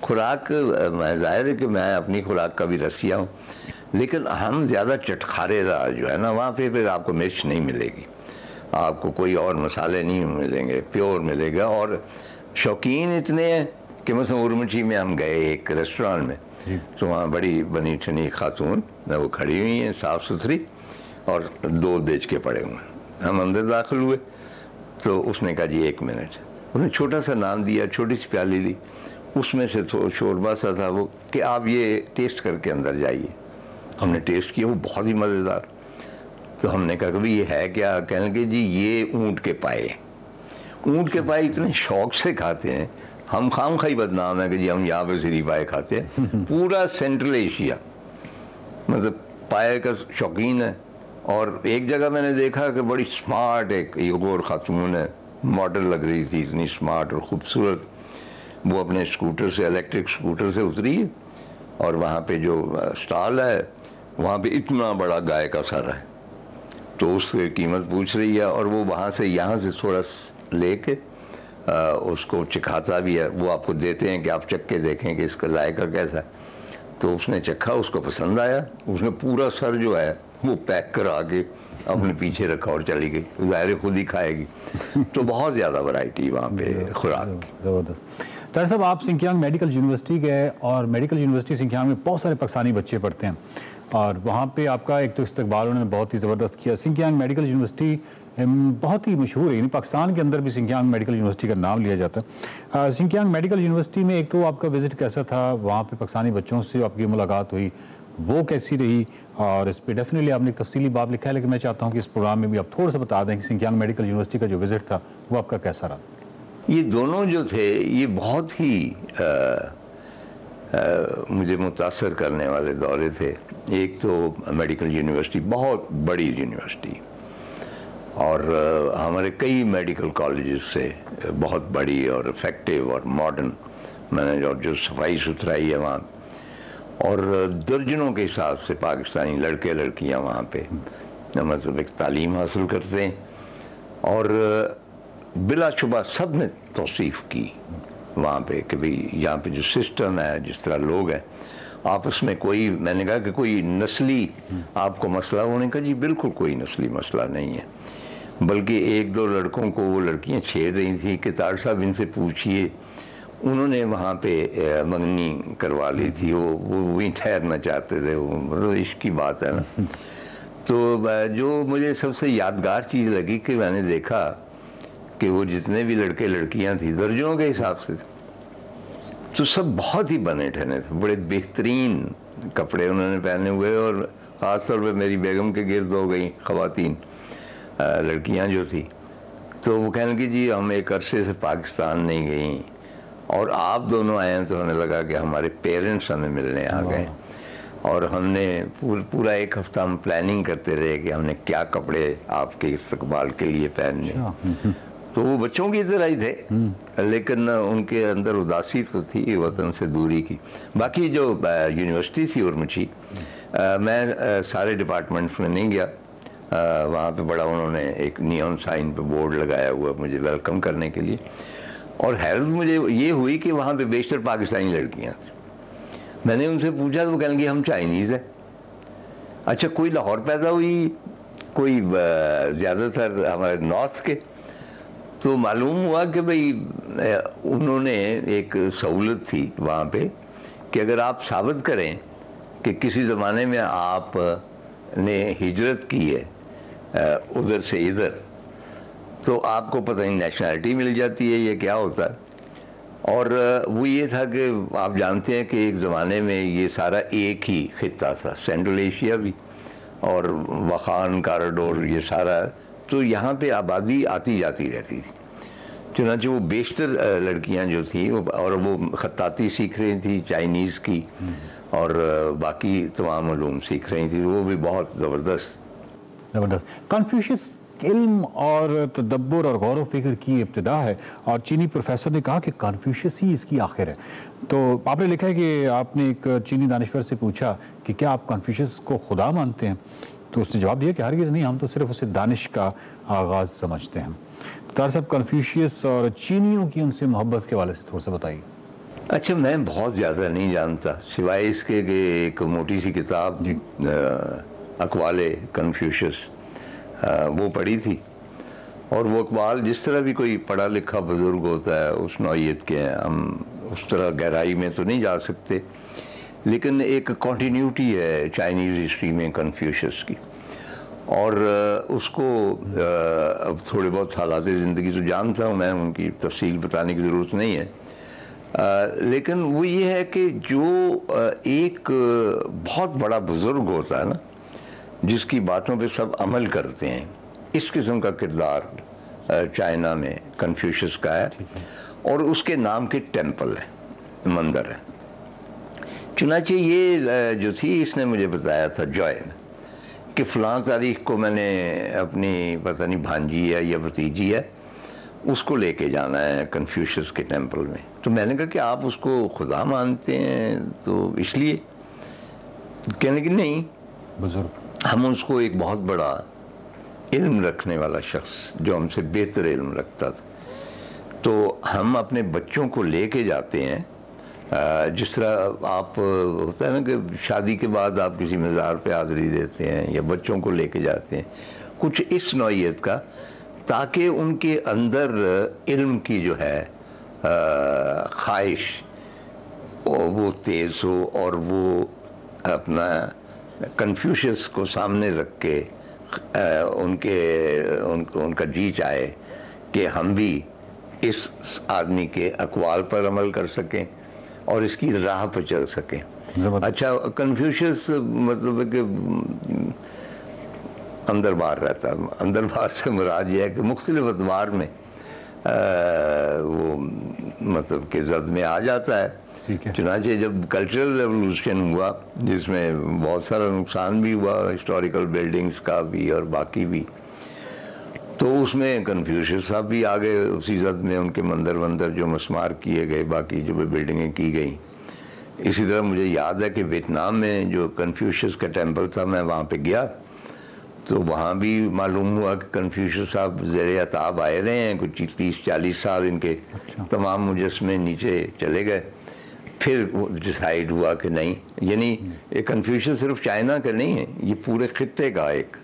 खुराक। ज़ाहिर है कि मैं अपनी खुराक का भी रसिया हूँ, लेकिन हम ज़्यादा चटखारेदार जो है ना, वहाँ पे फिर आपको मिर्च नहीं मिलेगी, आपको कोई और मसाले नहीं मिलेंगे, प्योर मिलेगा। और शौकीन इतने हैं कि मतलब उर्मची में हम गए एक रेस्टोरेंट में, तो वहाँ बड़ी बनी ठनी खातून वो खड़ी हुई हैं, साफ़ सुथरी, और 2 बेच के पड़े हुए हैं। हम अंदर दाखिल हुए तो उसने कहा जी 1 मिनट। उसने छोटा सा नान दिया, छोटी सी प्याली दी, उसमें से शोरबा सा था वो, कि आप ये टेस्ट करके अंदर जाइए। हमने टेस्ट किया, वो बहुत ही मज़ेदार। तो हमने कहा कि भाई ये है क्या? कहने लगे जी ये ऊँट के पाए। ऊँट के पाए इतने शौक से खाते हैं, हम खाम खाई बदनाम है कि जी हम यहाँ पे सीरी पाए खाते हैं। पूरा सेंट्रल एशिया मतलब पाए का शौकीन है। और एक जगह मैंने देखा कि बड़ी स्मार्ट एक इगोर खातून है, मॉडल लग रही थी, इतनी स्मार्ट और ख़ूबसूरत। वो अपने स्कूटर से, इलेक्ट्रिक स्कूटर से उतरी है, और वहाँ पे जो स्टॉल है वहाँ पे इतना बड़ा गाय का सर है, तो उसकी कीमत पूछ रही है, और वो वहाँ से यहाँ से थोड़ा लेके उसको चिखाता भी है। वो आपको देते हैं कि आप चख के देखें कि इसका जायका कैसा है। तो उसने चखा, उसको पसंद आया, उसने पूरा सर जो है वो पैक करा के अपने पीछे रखा और चली गई। ज़ाहिर खुद ही खाएगी। तो बहुत ज़्यादा वैरायटी वहाँ पे खुराक की।
ज़बरदस्त। ताहिर साहब, आप सिंकियांग मेडिकल यूनिवर्सिटी गए, और मेडिकल यूनिवर्सिटी सिंकियांग में बहुत सारे पाकिस्तानी बच्चे पढ़ते हैं, और वहाँ पे आपका एक तो इस्तकबाल उन्होंने बहुत ही ज़बरदस्त किया। सिंकियांग मेडिकल यूनिवर्सिटी बहुत ही मशहूर है, यानी पाकिस्तान के अंदर भी सिंकियांग मेडिकल यूनिवर्सिटी का नाम लिया जाता है। सिंकियांग मेडिकल यूनिवर्सिटी में एक तो आपका विज़िट कैसा था, वहाँ पे पाकिस्तानी बच्चों से आपकी मुलाकात हुई, वो कैसी रही? और इस पर डेफिनेटली आपने एक तफसीली बाब लिखा है, लेकिन मैं चाहता हूँ कि इस प्रोग्राम में भी आप थोड़ा सा बता दें कि सिंकियांग मेडिकल यूनिवर्सिटी का जो विज़िट था वो आपका कैसा रहा?
ये दोनों जो थे ये बहुत ही मुझे मुतासर करने वाले दौरे थे। एक तो मेडिकल यूनिवर्सिटी बहुत बड़ी यूनिवर्सिटी, और हमारे कई मेडिकल कॉलेजेस से बहुत बड़ी और इफ़ेक्टिव और मॉडर्न मैंने, और जो सफाई सुथराई है वहाँ, और दर्जनों के हिसाब से पाकिस्तानी लड़के लड़कियाँ वहाँ पे मतलब एक तालीम हासिल करते हैं। और बिलाशुबा सब ने तौसीफ़ की वहाँ पे कि भाई यहाँ पे जो सिस्टम है, जिस तरह लोग हैं आपस में, कोई, मैंने कहा कि कोई नस्ली आपको मसला, होने का जी बिल्कुल कोई नस्ली मसला नहीं है, बल्कि 1-2 लड़कों को वो लड़कियाँ छेड़ रही थी कि तार साहब इनसे पूछिए उन्होंने वहाँ पे मंगनी करवा ली थी, वो वहीं ठहरना चाहते थे, वो मतलब इश्क की बात है ना। तो जो मुझे सबसे यादगार चीज़ लगी कि मैंने देखा कि वो जितने भी लड़के लड़कियाँ थी दर्जनों के हिसाब से, तो सब बहुत ही बने ठहने थे, बड़े बेहतरीन कपड़े उन्होंने पहने हुए, और ख़ास तौर पे मेरी बेगम के गिर्द हो गई ख़वातीन लड़कियां जो थी, तो वो कहने की जी हम एक अरसे से पाकिस्तान नहीं गई और आप दोनों आए हैं, तो हमें लगा कि हमारे पेरेंट्स हमें मिलने आ गए। और हमने पूरा एक हफ्ता हम प्लानिंग करते रहे कि हमने क्या कपड़े आपके इस्तकबाल के लिए पहनने। तो वो बच्चों की तरह ही थे, लेकिन उनके अंदर उदासी तो थी वतन से दूरी की। बाकी जो यूनिवर्सिटी थी उर्मची, मैं सारे डिपार्टमेंट्स में नहीं गया, वहाँ पे बड़ा उन्होंने एक नियॉन साइन पे बोर्ड लगाया हुआ मुझे वेलकम करने के लिए। और हैरत मुझे ये हुई कि वहाँ पे बेशतर पाकिस्तानी लड़कियाँ थी। मैंने उनसे पूछा तो वो कहने लगी हम चाइनीज़ हैं। अच्छा, कोई लाहौर पैदा हुई, कोई ज़्यादातर हमारे नॉर्थ के। तो मालूम हुआ कि भाई उन्होंने एक सहूलत थी वहाँ पे कि अगर आप साबित करें कि किसी ज़माने में आपने हिजरत की है उधर से इधर, तो आपको पता नहीं नेशनैलिटी मिल जाती है, ये क्या होता है। और वो ये था कि आप जानते हैं कि एक ज़माने में ये सारा एक ही खित्ता था, सेंट्रल एशिया भी और वखान कॉरिडोर, ये सारा, तो यहाँ पे आबादी आती जाती रहती थी। चुनांचे वो बेशतर लड़कियाँ जो थी और वो खत्ताती सीख रही थी चाइनीज़ की, और बाकी तमाम उलूम सीख रही थी, वो भी बहुत ज़बरदस्त।
कन्फ्यूशियस इल्म और तदब्बुर और गौर व फिक्र की इब्तिदा है, और चीनी प्रोफेसर ने कहा कि कन्फ्यूशियस ही इसकी आखिर है। तो आपने लिखा है कि आपने एक चीनी दानिश्वर से पूछा कि क्या आप कन्फ्यूशियस को खुदा मानते हैं, तो उसने जवाब दिया कि हरगिज़ नहीं, हम तो सिर्फ उसे दानिश का आगाज़ समझते हैं। तो तार साहब, कन्फ्यूशियस और चीनियों की उनसे मोहब्बत के वाले से थोड़ा सा बताइए।
अच्छा, मैं बहुत ज़्यादा नहीं जानता, सिवाय इसके कि एक मोटी सी किताब अक़वाले कन्फ्यूशियस वो पढ़ी थी, और वो अक़वाल जिस तरह भी कोई पढ़ा लिखा बुज़ुर्ग होता है उस नौइयत के हैं, हम उस तरह गहराई में तो नहीं जा सकते, लेकिन एक कॉन्टीन्यूटी है चाइनीज़ हिस्ट्री में कन्फ्यूशियस की, और उसको अब थोड़े बहुत हालात ज़िंदगी तो जानता हूँ मैं, उनकी तफसील बताने की ज़रूरत नहीं है, लेकिन वो ये है कि जो एक बहुत बड़ा बुज़ुर्ग होता है ना, जिसकी बातों पे सब अमल करते हैं, इस किस्म का किरदार चाइना में कन्फ्यूशियस का है, और उसके नाम के टेम्पल है, मंदिर है। चुनांचे ये जो थी, इसने मुझे बताया था जॉय कि फ़लाँ तारीख को मैंने अपनी पता नहीं भांजी है या भतीजी है, उसको लेके जाना है कन्फ्यूशियस के टेम्पल में। तो मैंने कहा कि आप उसको खुदा मानते हैं, तो इसलिए कहने की नहीं, बुजुर्ग, हम उसको एक बहुत बड़ा इल्म रखने वाला शख्स, जो हमसे बेहतर इल्म रखता था, तो हम अपने बच्चों को लेके जाते हैं। जिस तरह आप होता है ना कि शादी के बाद आप किसी मज़ार पे हाज़िरी देते हैं या बच्चों को लेके जाते हैं, कुछ इस नौइयत का, ताकि उनके अंदर इल्म की जो है ख्वाहिश वो तेज़ हो, और वो अपना कन्फ्यूशियस को सामने रख के उनका जी चाहे कि हम भी इस आदमी के अक़वाल पर अमल कर सकें और इसकी राह पर चल सकें। अच्छा, कन्फ्यूशियस मतलब है कि अंदर बाहर रहता है, अंदर बाहर से मुराद ये है कि मुख्तलिफ अदवार में वो मतलब कि जद में आ जाता है। चुनांचे जब कल्चरल रेवोल्यूशन हुआ, जिसमें बहुत सारा नुकसान भी हुआ, हिस्टोरिकल बिल्डिंग्स का भी और बाकी भी, तो उसमें कन्फ्यूशियस साहब भी आ गए उसी जद में, उनके मंदिर जो मस्मार किए गए, बाकी जो भी बिल्डिंगें की गई। इसी तरह मुझे याद है कि वियतनाम में जो कन्फ्यूशियस का टेम्पल था, मैं वहाँ पे गया, तो वहाँ भी मालूम हुआ कि कन्फ्यूशियस साहब ज़ेरे अताब आए रहे हैं, कुछ 30-40 साल इनके तमाम मुजस्मे नीचे चले गए। फिर वो डिसाइड हुआ कि नहीं, यानी ये कन्फ्यूशियस सिर्फ चाइना का नहीं है, ये पूरे खित्ते का एक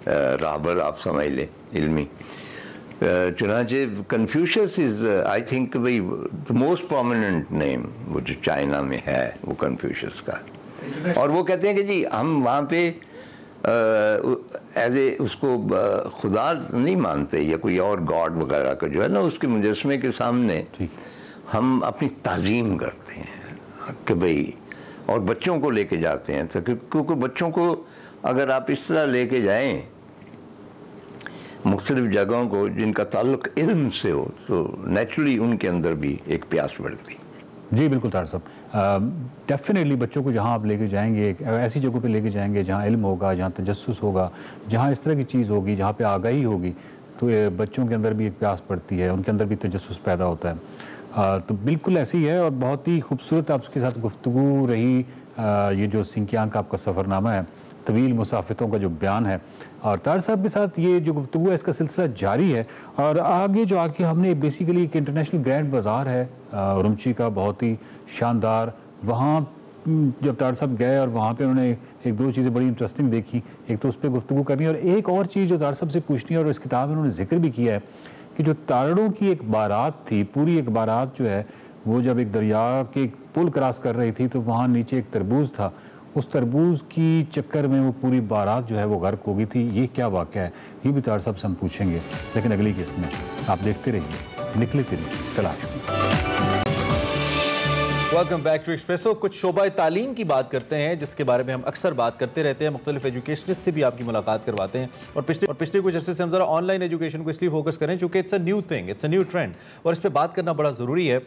राहबर आप समझ लें, इल्मी। चुनाचे कन्फ्यूशियस इज आई थिंक भाई द मोस्ट प्रोमिनेंट नेम वो जो चाइना में है वो कन्फ्यूशियस का, और वो कहते हैं कि जी हम वहाँ पे एज ए उसको खुदा नहीं मानते या कोई और गॉड वगैरह का जो है ना उसके मुजस्मे के सामने हम अपनी ताज़ीम करते हैं कि भाई, और बच्चों को लेके जाते हैं तो क्योंकि बच्चों को अगर आप इस तरह लेके जाएं मुख्तलिफ जगहों को जिनका ताल्लुक इल्म से हो तो नेचुरली उनके अंदर भी एक प्यास बढ़ती।
जी बिल्कुल तार साहब, डेफिनेटली बच्चों को जहाँ आप लेके जाएंगे ऐसी जगहों पे लेके जाएंगे जहाँ इल्म होगा, जहाँ तजस्सुस होगा, जहाँ इस तरह की चीज़ होगी, जहाँ पे आगाही होगी, तो बच्चों के अंदर भी एक प्यास पड़ती है, उनके अंदर भी तजस्सुस पैदा होता है। तो बिल्कुल ऐसी है और बहुत ही खूबसूरत आपके साथ गुफ्तगू रही। ये जो सिंकियांग का आपका सफ़रनामा है, तवील मुसाफिरों का जो बयान है, और तार साहब के साथ ये जो गुफ्तगू है इसका सिलसिला जारी है। और आगे जो आके हमने बेसिकली एक इंटरनेशनल ग्रैंड बाज़ार है उरुमची का, बहुत ही शानदार, वहाँ जब तार साहब गए और वहाँ पे उन्होंने एक दो चीज़ें बड़ी इंटरेस्टिंग देखी, एक तो उस पर गुफ्तगू करनी, और एक और चीज़ जो तार साहब से पूछनी है और इस किताब में उन्होंने जिक्र भी किया है कि जो तारड़ों की एक बारात थी, पूरी एक बारात जो है वो जब एक दरिया के पुल क्रॉस कर रही थी तो वहाँ नीचे एक तरबूज था, उस तरबूज की चक्कर में वो पूरी बारात जो है वो गर्क हो गई थी। ये क्या वाक़या है, ये भी तार साहब से हम पूछेंगे, लेकिन अगली किस्त में। आप देखते रहिए निकले तेरी तलाश में।
Welcome back to Expresso. कुछ शोबा तालीम की बात करते हैं जिसके बारे में हम अक्सर बात करते रहते हैं, मुख्तलिफ एजुकेशनिस्ट से भी आपकी मुलाकात करवाते हैं, और पिछले कुछ अर्से से हम ज़रा ऑनलाइन एजुकेशन को इसलिए फोकस करें चूँकि it's a new thing, it's a new trend, और इस पर बात करना बड़ा ज़रूरी है।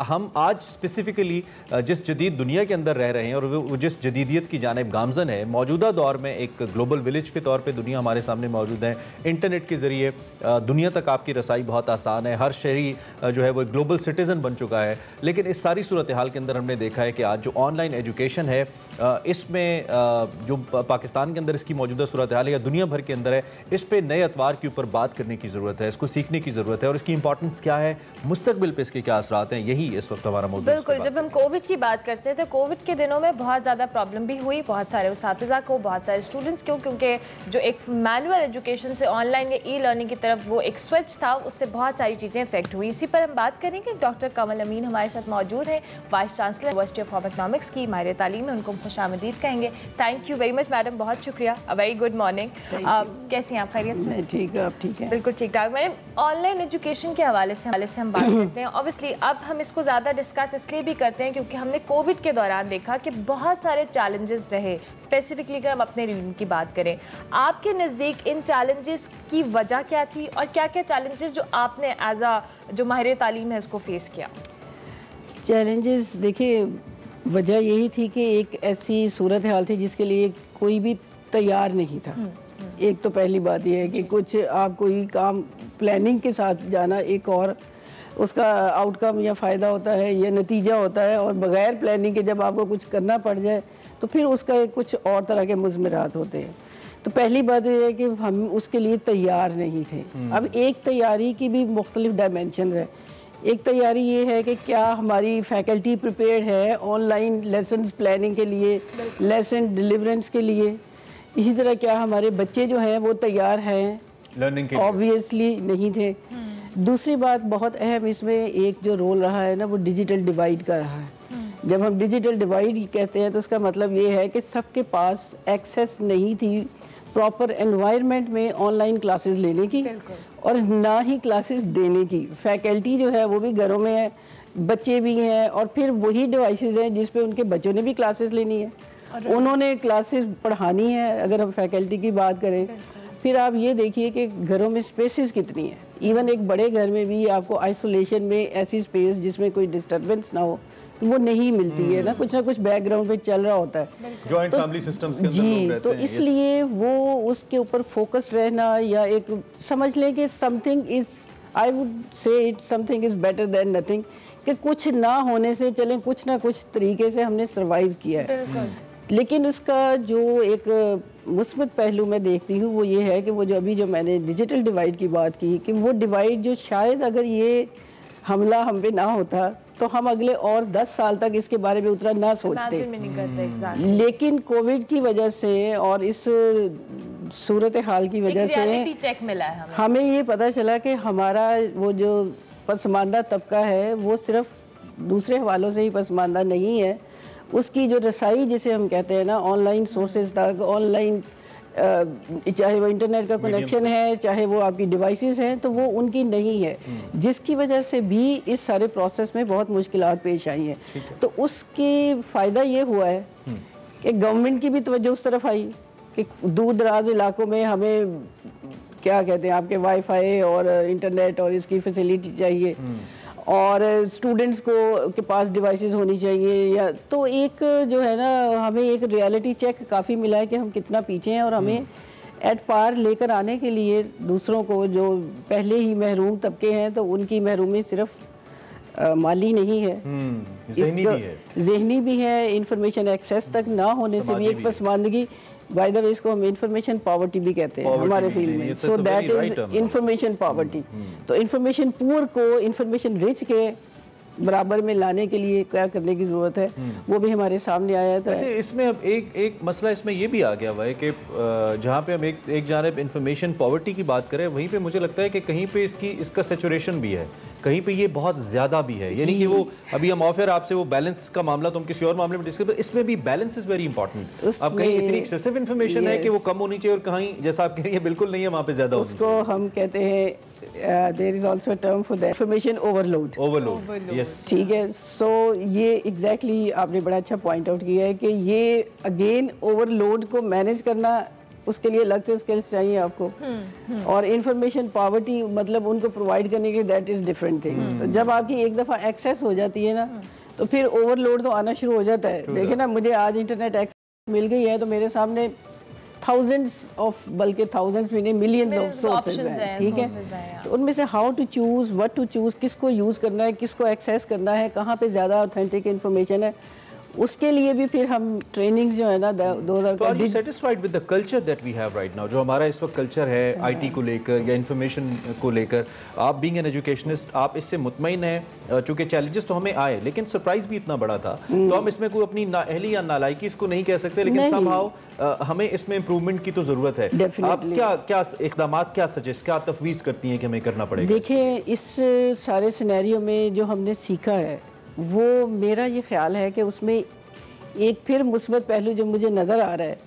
हम आज स्पेसिफिकली जिस जदीद दुनिया के अंदर रह रहे हैं और वो जिस जदीदियत की जानिब गामजन है, मौजूदा दौर में एक ग्लोबल विलेज के तौर पर दुनिया हमारे सामने मौजूद है। इंटरनेट के ज़रिए दुनिया तक आपकी रसाई बहुत आसान है, हर शहरी जो है वो एक ग्लोबल सिटीज़न बन चुका है। लेकिन इस सारी सूरत हाल के अंदर हमने देखा है कि आज जो ऑनलाइन एजुकेशन है इसमें जो पाकिस्तान के अंदर इसकी मौजूदा सूरत हाल है या दुनिया भर के अंदर है, इस पे नए अतवार के ऊपर बात करने की ज़रूरत है, इसको सीखने की ज़रूरत है, और इसकी इंपॉर्टेंस क्या है, मुस्तकबिल पे इसके क्या असरात हैं, यही इस वक्त हमारा मौजूद।
बिल्कुल, जब हम कोविड की बात करते हैं तो कोविड के दिनों में बहुत ज़्यादा प्रॉब्लम भी हुई, बहुत सारे उस्तादिज़ा को, बहुत सारे स्टूडेंट्स को, क्योंकि जो एक मैनुअल एजुकेशन से ऑनलाइन या ई लर्निंग की तरफ वो एक स्विच था, उससे बहुत सारी चीज़ें इफेक्ट हुई। इसी पर हम बात करेंगे। डॉक्टर कमल अमीन हमारे साथ मौजूद हैं, vice chancellor university of home economics की, माहिर तालीम है, उनको खुशामदीद कहेंगे। Thank you very much madam, बहुत शुक्रिया। A very good morning. कैसी हैं आप, खैरियत से?
ठीक है, आप ठीक है?
बिल्कुल ठीक ठाक। मैडम, ऑनलाइन एजुकेशन के हवाले से हम बात करते हैं। ऑब्वियसली अब हम इसको ज़्यादा डिस्कस इसलिए भी करते हैं क्योंकि हमने कोविड के दौरान देखा कि बहुत सारे चैलेंजेस रहे। स्पेसिफिकली अगर हम अपने रीजन की बात करें, आपके नज़दीक इन चैलेंजेस की वजह क्या थी और क्या क्या चैलेंजेस जो आपने एज अ जो माहिर तालीम है इसको फेस किया?
चैलेंजेस देखिए, वजह यही थी कि एक ऐसी सूरत हाल थी जिसके लिए कोई भी तैयार नहीं था। एक तो पहली बात यह है कि कुछ आप कोई काम प्लानिंग के साथ जाना, एक और उसका आउटकम या फ़ायदा होता है या नतीजा होता है, और बग़ैर प्लानिंग के जब आपको कुछ करना पड़ जाए तो फिर उसका कुछ और तरह के मुज़मरात होते हैं। तो पहली बात यह है कि हम उसके लिए तैयार नहीं थे। अब एक तैयारी की भी मुख्तलिफ डायमेंशन है। एक तैयारी ये है कि क्या हमारी फैकल्टी प्रिपेयर्ड है ऑनलाइन लेसन प्लानिंग के लिए, लेसन डिलीवरेंस के लिए। इसी तरह क्या हमारे बच्चे जो हैं वो तैयार हैं
लर्निंग के?
ऑब्वियसली नहीं थे। दूसरी बात बहुत अहम इसमें एक जो रोल रहा है ना, वो डिजिटल डिवाइड का रहा है। जब हम डिजिटल डिवाइड कहते हैं तो उसका मतलब ये है कि सबके पास एक्सेस नहीं थी प्रॉपर एनवायरनमेंट में ऑनलाइन क्लासेस लेने की और ना ही क्लासेस देने की। फैकल्टी जो है वो भी घरों में है, बच्चे भी हैं, और फिर वही डिवाइसेस हैं जिस पे उनके बच्चों ने भी क्लासेस लेनी है, उन्होंने क्लासेस पढ़ानी है। अगर हम फैकल्टी की बात करें, फिर आप ये देखिए कि घरों में स्पेसेस कितनी है। इवन एक बड़े घर में भी आपको आइसोलेशन में ऐसी स्पेस जिसमें कोई डिस्टर्बेंस ना हो तो वो नहीं मिलती है ना कुछ बैकग्राउंड पे चल रहा होता है।
जॉइंट फैमिली सिस्टम्स के अंदर
जी,
लोग रहते
तो
हैं,
इसलिए वो उसके ऊपर फोकस रहना, या एक समझ लें कि something is, I would say it something is better than nothing, कि कुछ ना होने से चलें कुछ ना कुछ तरीके से हमने सरवाइव किया है। लेकिन उसका जो एक मुस्बत पहलू मैं देखती हूँ वो ये है कि वो जो मैंने डिजिटल डिवाइड की बात की, कि वो डिवाइड जो शायद अगर ये हमला हम पे ना होता तो हम अगले और 10 साल तक इसके बारे में उतना ना सोचते। लेकिन कोविड की वजह से और इस सूरत हाल की वजह से
चेक मिला है
हमें ये पता चला कि हमारा वो जो पसमानदा तबका है वो सिर्फ दूसरे हवालों से ही पसमानदा नहीं है, उसकी जो रसाई जिसे हम कहते हैं ना, ऑनलाइन सोर्सेज तक, ऑनलाइन चाहे वो इंटरनेट का कनेक्शन है, चाहे वो आपकी डिवाइसेस हैं, तो वो उनकी नहीं है, जिसकी वजह से भी इस सारे प्रोसेस में बहुत मुश्किलात पेश आई हैं। तो उसकी फ़ायदा ये हुआ है कि गवर्नमेंट की भी तवज्जो उस तरफ आई कि दूर दराज इलाकों में हमें क्या कहते हैं आपके वाईफाई और इंटरनेट और इसकी फैसिलिटी चाहिए, और स्टूडेंट्स को के पास डिवाइसेस होनी चाहिए, या तो एक जो है ना, हमें एक रियलिटी चेक काफ़ी मिला है कि हम कितना पीछे हैं, और हमें एट पार लेकर आने के लिए दूसरों को जो पहले ही महरूम तबके हैं, तो उनकी महरूमी सिर्फ माली नहीं है, ज़हनी भी है, इंफॉर्मेशन एक्सेस तक ना होने से भी एक पसमानदगी, बाय द वे इसको हम इंफॉर्मेशन पॉवर्टी भी कहते हैं हमारे फील्ड में, so that is information poverty. तो इंफॉर्मेशन पुअर को इंफॉर्मेशन रिच के बराबर में लाने के लिए क्या करने की ज़रूरत है, वो भी हमारे सामने आया है। तो
इसमें अब एक मसला इसमें ये भी आ गया हुआ है कि जहाँ पे हम एक जानिब इंफॉर्मेशन पॉवर्टी की बात करें, वहीं पे मुझे लगता है कि कहीं पे इसका सैचुरेशन भी है, कहीं पे ये बहुत ज़्यादा भी है, यानी कि वो अभी हम ऑफर आपसे वो बैलेंस का मामला तो हम किसी और मामले में डिस्कस, इसमें भी बैलेंस इज़ वेरी इंपॉर्टेंट। अब कहीं इतनी एक्सेसिव इन्फॉर्मेशन है कि वो कम होनी चाहिए, और कहीं जैसा आप कह रही है बिल्कुल नहीं है, वहाँ पे ज़्यादा
उसको हम कहते हैं there is also a term for that, information overload.
Yes,
ठीक है। सो ये एग्जैक्टली आपने बड़ा अच्छा पॉइंट आउट किया है कि ये अगेन ओवरलोड को मैनेज करना, उसके लिए अलग से स्किल्स चाहिए आपको, और इंफॉर्मेशन पॉवर्टी मतलब उनको प्रोवाइड करने के, दैट इज डिफरेंट थिंग। तो जब आपकी एक दफ़ा एक्सेस हो जाती है ना, तो फिर ओवरलोड तो आना शुरू हो जाता है। देखिए ना, मुझे आज इंटरनेट एक्सेस मिल गई है, तो मेरे सामने थाउजेंड्स ऑफ, बल्कि थाउजेंड्स में नहीं मिलियंस ऑफ सोर्सेज हैं, ठीक है। तो उनमें से how to choose, what to choose, किसको यूज़ करना है, किसको एक्सेस करना है, कहाँ पे ज़्यादा ऑथेंटिक इन्फॉर्मेशन है, उसके लिए भी फिर हम ट्रेनिंग्स जो है ना,
तो are you satisfied with the culture that we have right now, जो हमारा इस वक्त कल्चर है आईटी को लेकर या इंफॉर्मेशन को लेकर? आप बीइंग एन एजुकेशनिस्ट, आप इससे मुतमईन हैं? चूँकि चैलेंजेस तो हमें आए, लेकिन सरप्राइज भी इतना बड़ा था, तो हम इसमें कोई अपनी नाअहली या नालायकी इसको नहीं कह सकते, लेकिन समहाउ हमें इसमें इम्प्रूवमेंट की तो ज़रूरत है। आप क्या इक़दामात, क्या सजेस्ट, क्या तफवीज़ करती हैं कि हमें करना पड़ेगा?
देखिए, इस सारे सिनेरियो में जो हमने सीखा है, वो मेरा ये ख्याल है कि उसमें एक फिर मुस्बत पहलू जो मुझे नज़र आ रहा है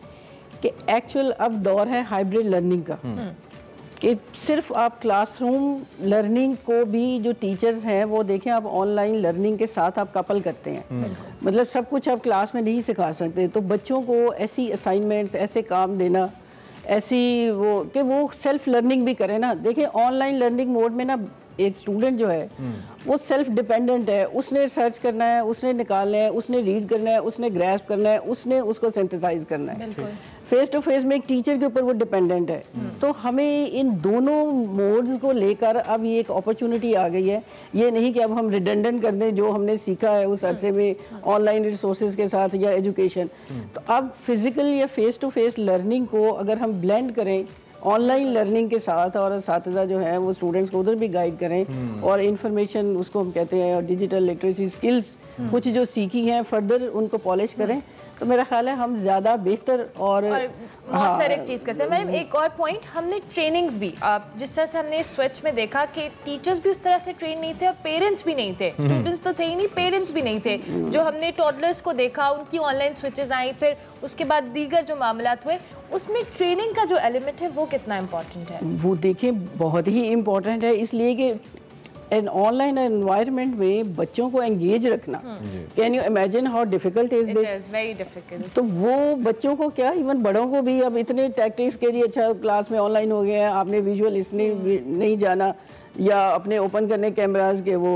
कि एक्चुअल अब दौर है हाइब्रिड लर्निंग का, कि सिर्फ आप क्लासरूम लर्निंग को भी जो टीचर्स हैं वो देखें, आप ऑनलाइन लर्निंग के साथ आप कपल करते हैं, मतलब सब कुछ आप क्लास में नहीं सिखा सकते, तो बच्चों को ऐसी असाइनमेंट्स, ऐसे काम देना, ऐसी वो कि वो सेल्फ लर्निंग भी करें ना। देखिए, ऑनलाइन लर्निंग मोड में ना एक स्टूडेंट जो है वो सेल्फ डिपेंडेंट है, उसने सर्च करना है, उसने निकालना है, उसने रीड करना है, उसने ग्रैस्प करना है, उसने उसको सिंथेसाइज करना है। फेस टू फेस में एक टीचर के ऊपर वो डिपेंडेंट है। तो हमें इन दोनों मोड्स को लेकर अब ये एक अपॉर्चुनिटी आ गई है, ये नहीं कि अब हम रिडंडेंट कर दें जो हमने सीखा है उस अरसे में ऑनलाइन रिसोर्सेज के साथ या एजुकेशन। तो अब फिजिकल या फेस टू फेस लर्निंग को अगर हम ब्लेंड करें ऑनलाइन लर्निंग के साथ, और साथीज़ा जो हैं वो स्टूडेंट्स को उधर भी गाइड करें, और इन्फॉर्मेशन उसको हम कहते हैं, और डिजिटल लिटरेसी स्किल्स कुछ जो सीखी हैं फर्दर उनको पॉलिश करें, तो मेरा ख्याल है हम ज़्यादा बेहतर और
बहुत सारे एक चीज़ कैसे। मैम, एक और पॉइंट, हमने ट्रेनिंग्स भी, जिस तरह से हमने स्विच में देखा कि टीचर्स भी उस तरह से ट्रेन नहीं थे और पेरेंट्स भी नहीं थे, स्टूडेंट्स तो थे ही नहीं, पेरेंट्स भी नहीं थे। जो हमने टॉडलर्स को देखा, उनकी ऑनलाइन स्विचेस आई, फिर उसके बाद दीगर जो मामलात हुए, उसमें ट्रेनिंग का जो एलिमेंट है वो कितना इम्पोर्टेंट है?
वो देखिए बहुत ही इम्पोर्टेंट है, इसलिए कि एन ऑनलाइन एनवायरनमेंट में बच्चों को एंगेज रखना, can you imagine how difficult is this?
Very difficult.
तो वो बच्चों को क्या, इवन बड़ों को भी अब इतने टैक्टिक्स के लिए, अच्छा क्लास में ऑनलाइन हो गया है, आपने विजुअल इसने नहीं जाना, या अपने ओपन करने कैमराज के वो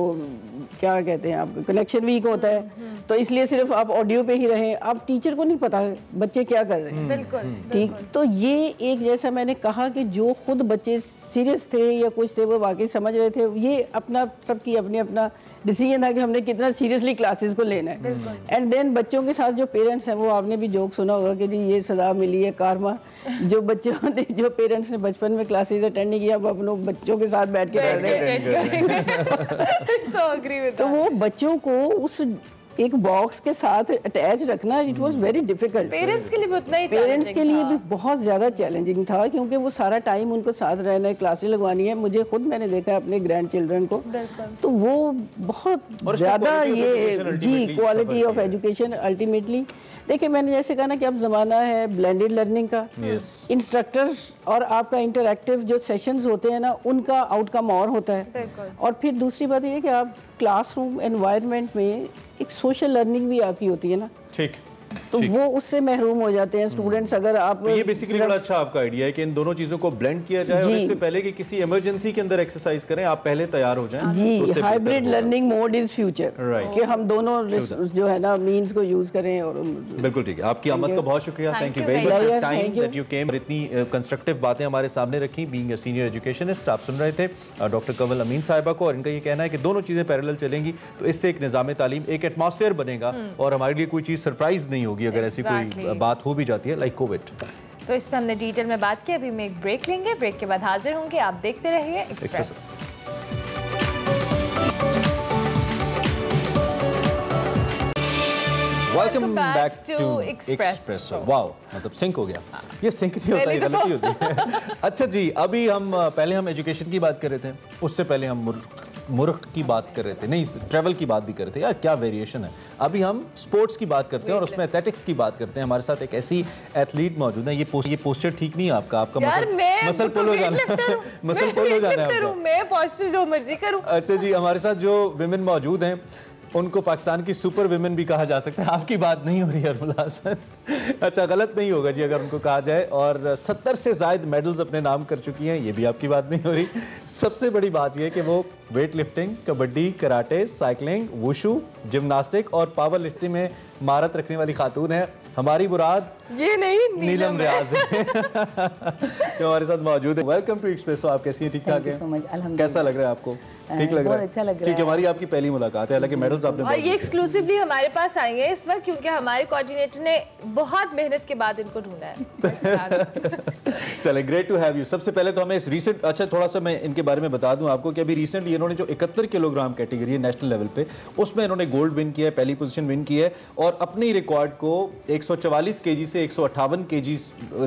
क्या कहते हैं, आपका कनेक्शन वीक होता है, तो इसलिए सिर्फ आप ऑडियो पे ही रहें, अब टीचर को नहीं पता बच्चे क्या कर रहे हैं।
बिल्कुल
ठीक। तो ये एक, जैसा मैंने कहा कि जो खुद बच्चे सीरियस थे या कुछ थे वो वाकई समझ रहे थे, ये अपना सबकी अपनी अपना डिसीजन था कि हमने कितना सीरियसली क्लासेस को लेना है। एंड देन बच्चों के साथ जो पेरेंट्स हैं, वो आपने भी जोक सुना होगा कि जी ये सजा मिली है कारमा, जो बच्चों ने, जो पेरेंट्स ने बचपन में क्लासेस अटेंड नहीं किया, वो अपने बच्चों के साथ बैठ के पढ़ रहे हैं। तो वो बच्चों को उस एक बॉक्स के साथ अटैच रखना, it was very difficult.
Parents के लिए भी उतना ही
पेरेंट्स के लिए भी बहुत ज़्यादा चैलेंजिंग था, क्योंकि वो सारा टाइम उनको साथ रहना है, क्लासेस लगवानी है। मुझे खुद मैंने देखा है अपने ग्रैंड चिल्ड्रन को, तो वो बहुत ज़्यादा ये जी क्वालिटी ऑफ एजुकेशन अल्टीमेटली। देखिए मैंने जैसे कहा ना कि अब ज़माना है ब्लेंडेड लर्निंग का, इंस्ट्रक्टर्स और आपका इंटरैक्टिव जो सेशंस होते हैं ना, उनका आउटकम और होता है। और फिर दूसरी बात ये है कि आप क्लासरूम एनवायरनमेंट में एक सोशल लर्निंग भी आपकी होती है ना,
ठीक,
तो वो उससे महरूम हो जाते हैं स्टूडेंट्स। अगर आप
ये बेसिकली बड़ा अच्छा आपका आइडिया है कि इन दोनों चीजों को ब्लेंड किया जाए, और इससे पहले कि किसी इमरजेंसी के अंदर एक्सरसाइज करें, आप पहले तैयार हो जाएं।
जी, hybrid learning mode is future, कि हम दोनों जो है ना मींस को यूज करें। और
बिल्कुल ठीक है, आपकी आमद का बहुत शुक्रिया, thank you very much time that you came, इतनी कंस्ट्रक्टिव बातें हमारे सामने रखी। बीइंग अ सीनियर एजुकेशनिस्ट, आप सुन रहे थे डॉक्टर कंवल अमीन साहिबा को, और इनका ये कहना है कि दोनों चीजें पैरेलल चलेंगी तो इससे एक निज़ाम तालीम, एक एटमॉस्फेयर बनेगा, और हमारे लिए कोई चीज़ सरप्राइज नहीं होगी अगर ऐसी कोई बात हो भी जाती है, लाइक कोविड।
तो इस पे हमने डिटेल में बात की। अभी हम एक ब्रेक लेंगे, ब्रेक के बाद हाजिर होंगे। आप देखते रहिए Express.
Welcome back to Expresso. Wow, मतलब सिंक हो गया। ये सिंक नहीं होता, ये गलती होती है। अच्छा जी, अभी हम पहले हम एजुकेशन की बात कर रहे थे, उससे पहले हम मुर्ख की बात कर रहे थे, नहीं ट्रैवल की बात भी कर रहे थे। यार क्या वेरिएशन है। अभी हम स्पोर्ट्स की बात करते हैं और उसमें एथलेटिक्स की बात करते हैं। हमारे साथ एक ऐसी एथलीट मौजूद है। ये पोस्टर ठीक नहीं है आपका मसल पुल हो जाना है, मसल पुल हो जाना है।
मैं पोस्टर जो मर्जी करूं।
अच्छा जी, हमारे साथ जो विमेन मौजूद हैं उनको पाकिस्तान की सुपर विमेन भी कहा जा सकता है। आपकी बात नहीं हो रही है अरमला हसन, अच्छा गलत नहीं होगा जी अगर उनको कहा जाए, और 70 से ज़ायद मेडल्स अपने नाम कर चुकी हैं, ये भी आपकी बात नहीं हो रही। सबसे बड़ी बात यह है कि वो weight lifting, kabaddi, karate, cycling, wushu, gymnastic और पावर लिफ्टिंग में महारत रखने वाली खातून है। हमारी मुराद
ये नहीं
नीलम रियाज है जो हमारे साथ मौजूद है। Welcome to Expresso. आप कैसी हैं? ठीक ठाक हैं? कैसा लग रहा है आपको? ठीक लग रहा है?
अच्छा लग रहा है।
क्योंकि हमारी आपकी पहली मुलाकात है, हालांकि मेडल्स आपने
और ये एक्सक्लूसिवली हमारे पास आई है इस वक्त, क्योंकि हमारे कोऑर्डिनेटर ने बहुत मेहनत के बाद इनको ढूंढा है।
चले, ग्रेट टू हैव यू। सबसे पहले तो हमें इस रिसेंट, अच्छा थोड़ा सा मैं इनके बारे में बता दूं आपको कि अभी रिसेंटली इन्होंने जो 71 किलोग्राम कैटेगरी है नेशनल लेवल पे, उसमें इन्होंने गोल्ड विन किया है, पहली पोजीशन विन की है, और अपने रिकॉर्ड को 144 केजी से 158 केजी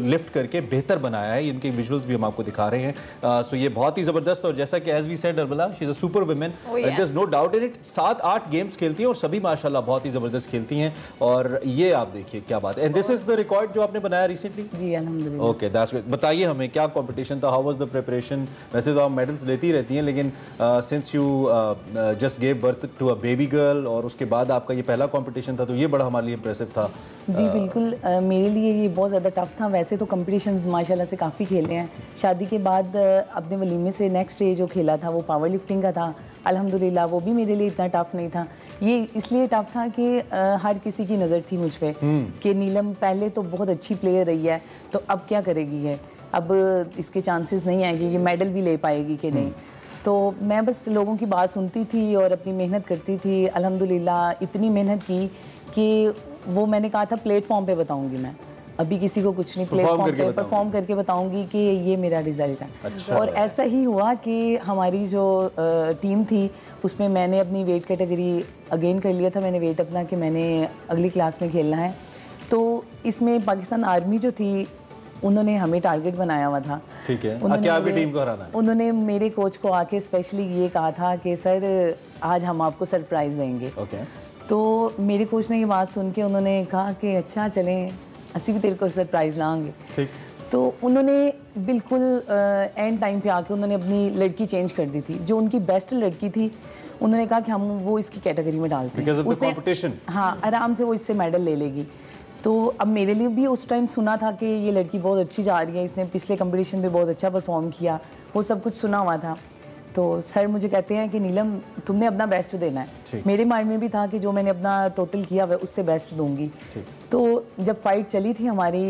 लिफ्ट करके बेहतर बनाया है। इनके विजुअल्स भी हम आपको दिखा रहे हैं। सो ये बहुत ही जबरदस्त, और जैसा कि as we said Arbala, she is a super women, there is no doubt in it. 7-8 games खेलती हैं और सभी माशाल्लाह बहुत ही जबरदस्त खेलती हैं, और ये आप देखिए क्या बात है। And this is the record जो आपने बनाया रिसेंटली?
जी अल्हम्दुलिल्लाह।
Okay, that's great. बताइए हमें क्या कंपटीशन था, हाउ वाज द प्रिपरेशन? वैसे तो आप मेडल्स लेती रहती हैं, लेकिन since you just gave birth to a baby girl और उसके बाद आपका ये पहला कंपटीशन था, तो ये बड़ा हमारे लिए इंप्रेसिव था।
जी बिल्कुल, मेरे लिए ये बहुत ज़्यादा टफ था। वैसे तो कंपटीशन माशाल्लाह से काफ़ी खेले हैं। शादी के बाद अपने वलीमे से नेक्स्ट डे जो खेला था वो पावर लिफ्टिंग का था। अल्हम्दुलिल्लाह वो भी मेरे लिए इतना टफ नहीं था। ये इसलिए टफ था कि हर किसी की नज़र थी मुझ पर कि नीलम पहले तो बहुत अच्छी प्लेयर रही है, तो अब क्या करेगी है, अब इसके चांसेस नहीं आएंगे कि मेडल भी ले पाएगी कि नहीं। तो मैं बस लोगों की बात सुनती थी और अपनी मेहनत करती थी। अल्हम्दुलिल्लाह इतनी मेहनत की कि वो मैंने कहा था प्लेटफॉर्म पे बताऊंगी मैं, अभी किसी को कुछ नहीं, प्लेटफॉर्म पे परफॉर्म करके बताऊंगी कि ये मेरा रिजल्ट है। अच्छा। और ऐसा ही हुआ कि हमारी जो टीम थी उसमें मैंने अपनी वेट कैटेगरी अगेन कर लिया था। मैंने वेट अपना कि मैंने अगली क्लास में खेलना है। तो इसमें पाकिस्तान आर्मी जो थी उन्होंने हमें टारगेट बनाया हुआ था।
ठीक है, क्या आपकी टीम को हराना है?
उन्होंने मेरे कोच को आके स्पेशली ये कहा था कि सर आज हम आपको सरप्राइज़ देंगे।
ओके।
तो मेरे कोच ने ये बात सुन के उन्होंने कहा कि अच्छा चलें, असी भी तेरे को सरप्राइज़ लाएंगे।
ठीक।
तो उन्होंने बिल्कुल एंड टाइम पे आके उन्होंने अपनी लड़की चेंज कर दी थी, जो उनकी बेस्ट लड़की थी। उन्होंने कहा कि हम वो इसकी कैटेगरी में डालते हैं,
उसने
हाँ आराम से वो इससे मेडल ले लेगी। तो अब मेरे लिए भी उस टाइम सुना था कि ये लड़की बहुत अच्छी जा रही है, इसने पिछले कंपटीशन में बहुत अच्छा परफॉर्म किया, वो सब कुछ सुना हुआ था। तो सर मुझे कहते हैं कि नीलम तुमने अपना बेस्ट देना है। मेरे माइंड में भी था कि जो मैंने अपना टोटल किया हुआ उससे बेस्ट दूंगी। तो जब फाइट चली थी हमारी,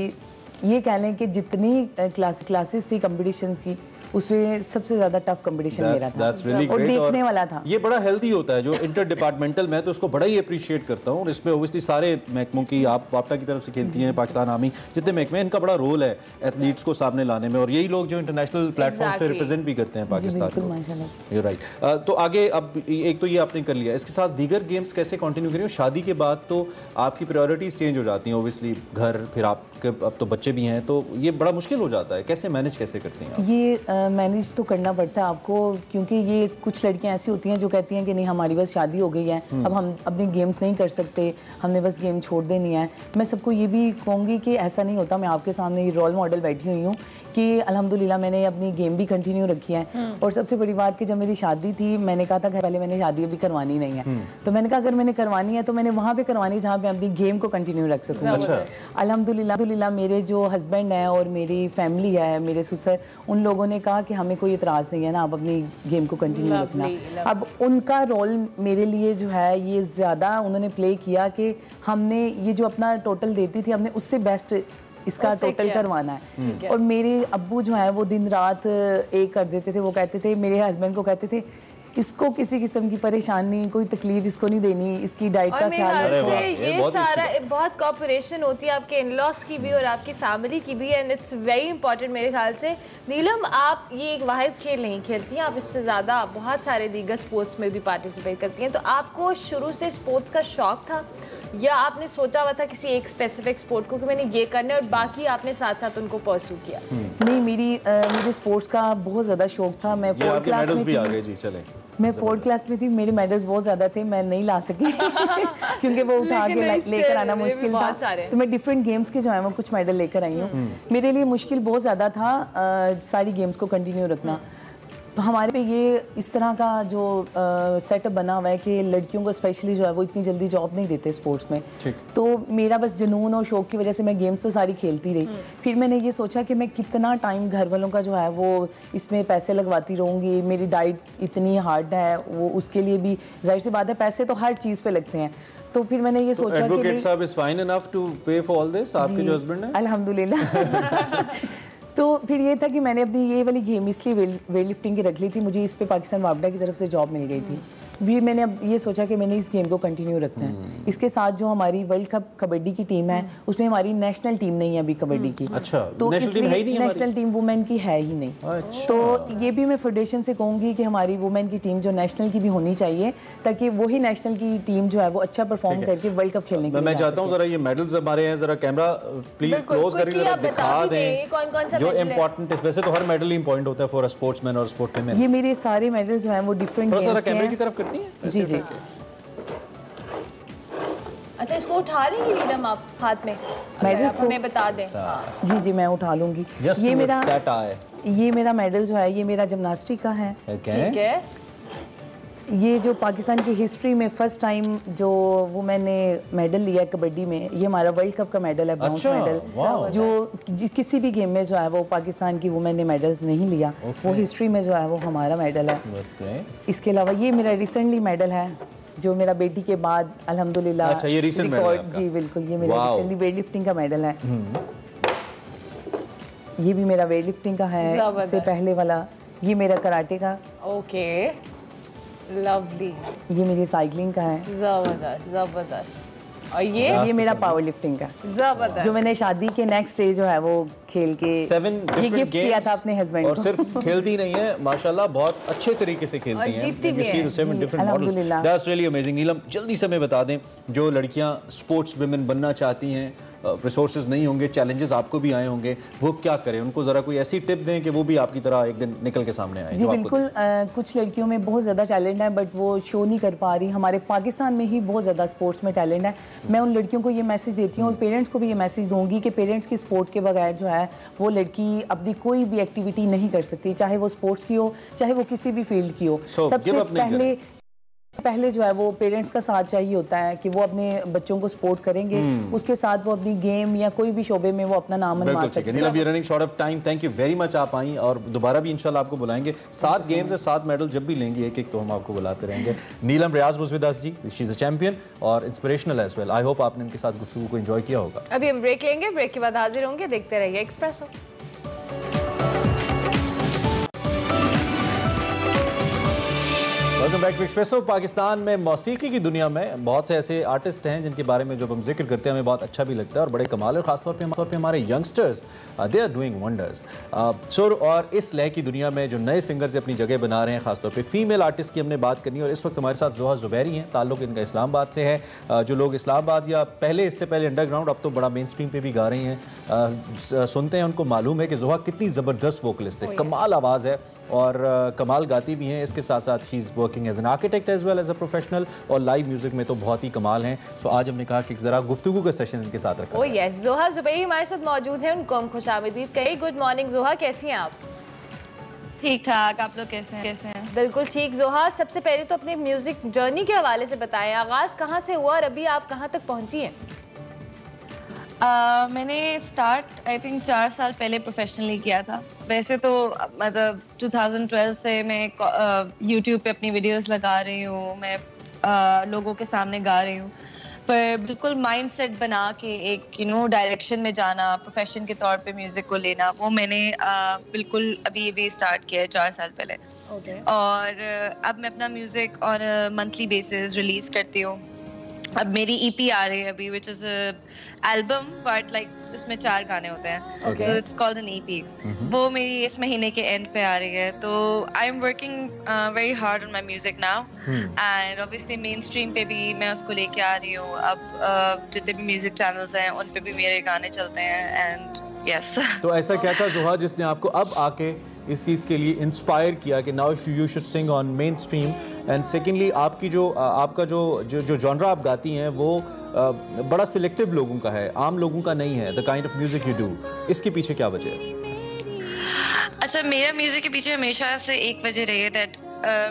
ये कह लें कि जितनी क्लासेस थी कंपटीशंस की, उस पर सबसे ज़्यादा टफ कंपटीशन मेरा था
really
और देखने वाला था।
ये बड़ा हेल्दी होता है जो इंटर डिपार्टमेंटल, मैं तो उसको बड़ा ही अप्रिशिएट करता हूँ। और इसमें ओबियसली सारे महकमों की, आप वापटा की तरफ से खेलती हैं, पाकिस्तान आर्मी, जितने महकमे, इनका बड़ा रोल है एथलीट्स को सामने लाने में, और यही लोग जो इंटरनेशनल प्लेटफॉर्म पे रिप्रेजेंट भी करते हैं पाकिस्तान को। You right. तो आगे अब एक तो ये आपने कर लिया, इसके साथ दीगर गेम्स कैसे कंटिन्यू करें? शादी के बाद तो आपकी प्रायोरिटीज चेंज हो जाती हैं ओबियसली, घर, फिर आपके अब तो बच्चे भी हैं, तो ये बड़ा मुश्किल हो जाता है। कैसे मैनेज कैसे करती हैं आप?
ये मैनेज तो करना पड़ता है आपको, क्योंकि ये कुछ लड़कियां ऐसी होती हैं जो कहती हैं कि नहीं हमारी बस शादी हो गई है, अब हम अपनी गेम्स नहीं कर सकते, हमने बस गेम छोड़ देनी है। मैं सबको ये भी कहूँगी कि ऐसा नहीं होता। मैं आपके सामने ये रोल मॉडल बैठी हुई हूँ कि अल्हम्दुलिल्लाह मैंने अपनी गेम भी कंटिन्यू रखी है। और सबसे बड़ी बात कि जब मेरी शादी थी, मैंने कहा था कि पहले मैंने शादी अभी करवानी नहीं है, तो मैंने कहा अगर मैंने करवानी है तो मैंने वहाँ पे करवानी जहाँ पे अपनी गेम को कंटिन्यू रख सकूँ। अल्हम्दुलिल्लाह मेरे जो हस्बैंड हैं और मेरी फैमिली है, मेरे ससुर, उन लोगों ने कहा कि हमें कोई इतराज़ नहीं है ना, आप अपनी गेम को कंटिन्यू रखना। अब उनका रोल मेरे लिए जो है ये ज़्यादा उन्होंने प्ले किया कि हमने ये जो अपना टोटल देती थी, हमने उससे बेस्ट इसका टोटल करवाना है। और मेरे अब्बू जो है वो दिन रात एक कर देते थे। वो कहते थे, मेरे हस्बैंड को कहते थे, इसको किसी किस्म की परेशानी, कोई तकलीफ इसको नहीं देनी, इसकी डाइट का ख्याल रखो।
ये सारा बहुत कोऑपरेशन होती है आपके इन-लॉज की भी और आपकी फैमिली की भी, एंड इट्स वेरी इंपॉर्टेंट मेरे ख्याल से। नीलम, आप ये एक वाहिद खेल नहीं खेलती हैं, आप इससे ज़्यादा बहुत सारे दीगर स्पोर्ट्स में भी पार्टिसिपेट करती हैं। तो आपको शुरू से स्पोर्ट्स का शौक था या आपने सोचा हुआ था किसी एक स्पेसिफिक स्पोर्ट को कि मैंने ये करना है और बाकी आपने साथ साथ उनको परस्यू किया?
नहीं, मुझे स्पोर्ट्स का बहुत ज़्यादा शौक था। मैं 4th क्लास में थी। मैं 4th क्लास में थी, मेरे मेडल्स बहुत ज़्यादा थे, मैं नहीं ला सकी क्योंकि वो उठा के लेकर आना मुश्किल था। तो मैं डिफरेंट गेम्स के जो है वो कुछ मेडल लेकर आई हूँ। मेरे लिए मुश्किल बहुत ज़्यादा था सारी गेम्स को कंटिन्यू रखना। हमारे पे ये इस तरह का जो सेटअप बना हुआ है कि लड़कियों को स्पेशली जो है वो इतनी जल्दी जॉब नहीं देते स्पोर्ट्स में। तो मेरा बस जुनून और शौक की वजह से मैं गेम्स तो सारी खेलती रही। फिर मैंने ये सोचा कि मैं कितना टाइम घर वालों का जो है वो इसमें पैसे लगवाती रहूँगी, मेरी डाइट इतनी हार्ड है, वो उसके लिए भी जाहिर सी बात है पैसे तो हर चीज़ पे लगते हैं। तो फिर मैंने ये सोचा कि
एडवोकेट साहब इज फाइन इनफ टू पे फॉर ऑल दिस, आपके जो हस्बैंड हैं?
अल्हम्दुलिल्लाह। तो फिर ये था कि मैंने अपनी ये वाली गेम इसलिए वेट लिफ्टिंग की रख ली थी, मुझे इस पे पाकिस्तान वापडा की तरफ से जॉब मिल गई थी। फिर मैंने अब ये सोचा कि मैंने इस गेम को कंटिन्यू रखना है। इसके साथ जो हमारी वर्ल्ड कप कबड्डी की टीम है, उसमें हमारी नेशनल टीम नहीं है अभी कबड्डी की।
अच्छा,
तो इसलिए नेशनल टीम वुमेन की है ही नहीं।
अच्छा।
तो ये भी मैं फेडरेशन से कहूँगी कि हमारी वुमेन की टीम जो नेशनल की भी होनी चाहिए, ताकि वही नेशनल की टीम जो है वो अच्छा परफॉर्म करके वर्ल्ड कप खेलने के लिए।
मैं चाहता हूँ जरा ये मेडल्स हमारे हैं, जरा कैमरा प्लीज क्लोज करके जरा दिखा दें जो इम्पोर्टेंट। वैसे तो हर मेडल इंपॉर्टेंट होता है फॉर अ स्पोर्ट्समैन और स्पोर्ट वुमेन।
ये मेरे सारे मेडल जो हैं वो डिफरेंट गेम्स के हैं।
कैमरे की तरफ करती हैं?
जी जी।
अच्छा, इसको उठा लेंगी नीलम आप हाथ में?
मेडल्स को
हमें बता दें।
जी जी, मैं उठा लूंगी। ये मेरा मेडल जो है ये मेरा जिम्नास्टिक का है।
ठीक है।
ये जो पाकिस्तान की हिस्ट्री में फर्स्ट टाइम जो वो मैंने मेडल लिया है कबड्डी में, ये हमारा वर्ल्ड कप का मेडल है, ब्रॉन्ज मेडल। जो किसी भी गेम में जो है वो पाकिस्तान की वुमेन ने मेडल्स नहीं लिया, वो हिस्ट्री में जो है वो हमारा मेडल है। इसके अलावा ये मेरा रिसेंटली मेडल है जो मेरा बेटी के बाद अल्हम्दुलिल्लाह।
अच्छा, ये रिसेंट मेडल है आपका?
जी बिल्कुल, ये मेरा रिसेंटली वेट लिफ्टिंग का मेडल है। ये भी मेरा वेट लिफ्टिंग का है। इससे पहले वाला ये मेरा कराटे का।
Okay, lovely.
ये मेरी साइकिलिंग का है।
जबरदस्त जबरदस्त। और
ये मेरा पावर लिफ्टिंग का
जबरदस्त,
जो मैंने शादी के नेक्स्ट डे जो है वो खेल के ये गिफ्ट किया था अपने हस्बैंड को।
और सिर्फ खेलती नहीं है, माशाल्लाह बहुत अच्छे तरीके से खेलती हैं।
जीतती भी हैं।
7 different models, that's really amazing. Neelam, जल्दी से हमें बता दें जो लड़कियां स्पोर्ट्स वुमेन बनना चाहती हैं, रिसोर्सेज नहीं होंगे, चैलेंजेस आपको भी आए होंगे, वो क्या करें? उनको ज़रा कोई ऐसी टिप दें कि वो भी आपकी तरह एक दिन निकल के सामने आए।
जी बिल्कुल, कुछ लड़कियों में बहुत ज़्यादा टैलेंट है बट वो शो नहीं कर पा रही। हमारे पाकिस्तान में ही बहुत ज़्यादा स्पोर्ट्स में टैलेंट है। मैं उन लड़कियों को ये मैसेज देती हूँ और पेरेंट्स को भी ये मैसेज दूंगी कि पेरेंट्स की सपोर्ट के बगैर जो है वो लड़की अपनी कोई भी एक्टिविटी नहीं कर सकती, चाहे वो स्पोर्ट्स की हो, चाहे वो किसी भी फील्ड की हो। सबसे पहले जो है वो पेरेंट्स का साथ चाहिए होता है कि वो अपने बच्चों को सपोर्ट करेंगे, उसके साथ वो अपनी गेम या कोई भी शोबे में वो अपना नाम मनवा सकते हैं।
Neelam, we are running short of time. Thank you very much, आप आई और दोबारा भी इंशाल्लाह आपको बुलाएंगे। 7 गेम्स है, 7 मेडल जब भी लेंगे एक एक तो हम आपको बुलाते रहेंगे। Neelam Riaz was with us जी, शी इज अ चैंपियन और inspirational as well. I hope आपने इनके साथ गुफ्तगू को एंजॉय किया होगा।
अभी हम ब्रेक लेंगे, ब्रेक के बाद हाजिर होंगे, देखते रहिए Expresso.
Welcome back to Expresso. Pakistan में मौसीकी की दुनिया में बहुत से ऐसे आर्टिस्ट हैं जिनके बारे में जब हम जिक्र करते हैं हमें बहुत अच्छा भी लगता है और बड़े कमाल है। और ख़ासतौर पे हमारे youngsters they are doing wonders. सुर और इस लय की दुनिया में जो नए सिंगर्स अपनी जगह बना रहे हैं, ख़ासतौर पे फीमेल आर्टिस्ट की हमने बात करनी है। और इस वक्त हमारे साथ जोहा ज़ुबैरी हैं, ताल्लुक़ इनका इस्लामाबाद से है। जो लोग इस्लामाबाद या इससे पहले अंडरग्राउंड, अब तो बड़ा मेन स्ट्रीम पे भी गा रही हैं, सुनते हैं उनको मालूम है कि जोहा कितनी ज़बरदस्त वोकलिस्ट है, कमाल आवाज़ है और कमाल गाती भी हैं। इसके साथ साथ she is working as an architect as well as a professional, और लाइव म्यूजिक में तो बहुत ही कमाल हैं। तो आज हमने कहा कि ज़रा गुफ्तगू का सेशन इनके साथ रखा।
ओह यस, जोहा ज़ुबैरी हमारे साथ मौजूद हैं, उनको हम खुशामदीद कहें। गुड मॉर्निंग जोहा, कैसी हैं आप?
ठीक ठाक, आप लोग कैसे हैं?
बिल्कुल ठीक। जोहा, सबसे पहले तो अपनी म्यूजिक जर्नी के हवाले से बताएं, आगाज़ कहाँ से हुआ और अभी आप कहाँ तक पहुँची हैं?
मैंने स्टार्ट आई थिंक 4 साल पहले प्रोफेशनली किया था। वैसे तो मतलब 2012 से मैं यूट्यूब पे अपनी वीडियोस लगा रही हूँ, मैं लोगों के सामने गा रही हूँ, पर बिल्कुल माइंडसेट बना के एक डायरेक्शन में जाना, प्रोफेशन के तौर पे म्यूज़िक को लेना, वो मैंने बिल्कुल अभी स्टार्ट किया है 4 साल पहले। और अब मैं अपना music on monthly basis release करती हूँ। अब मेरी EP आ रही है अभी, which is album but like उसमें 4 गाने होते हैं, तो इट्स कॉल्ड एन EP। वो मेरी इस महीने के एंड पे आ रही है। तो I am working very hard on my music now, and obviously main stream पे भी मैं उसको लेके आ रही हूँ। अब जितने भी म्यूजिक चैनल्स हैं उन पे भी मेरे गाने चलते हैं, एंड यस।
तो ऐसा क्या था जोहा जिसने आपको अब आके इस चीज़ के लिए इंस्पायर किया कि now you should sing on main stream? And secondly आपकी आपका जो जॉनरा आप गाती हैं वो बड़ा सिलेक्टिव लोगों का है, आम लोगों का नहीं है, the kind of music you do, इसके पीछे क्या वजह है?
अच्छा, मेरा म्यूजिक के पीछे हमेशा से एक वजह रही है दैट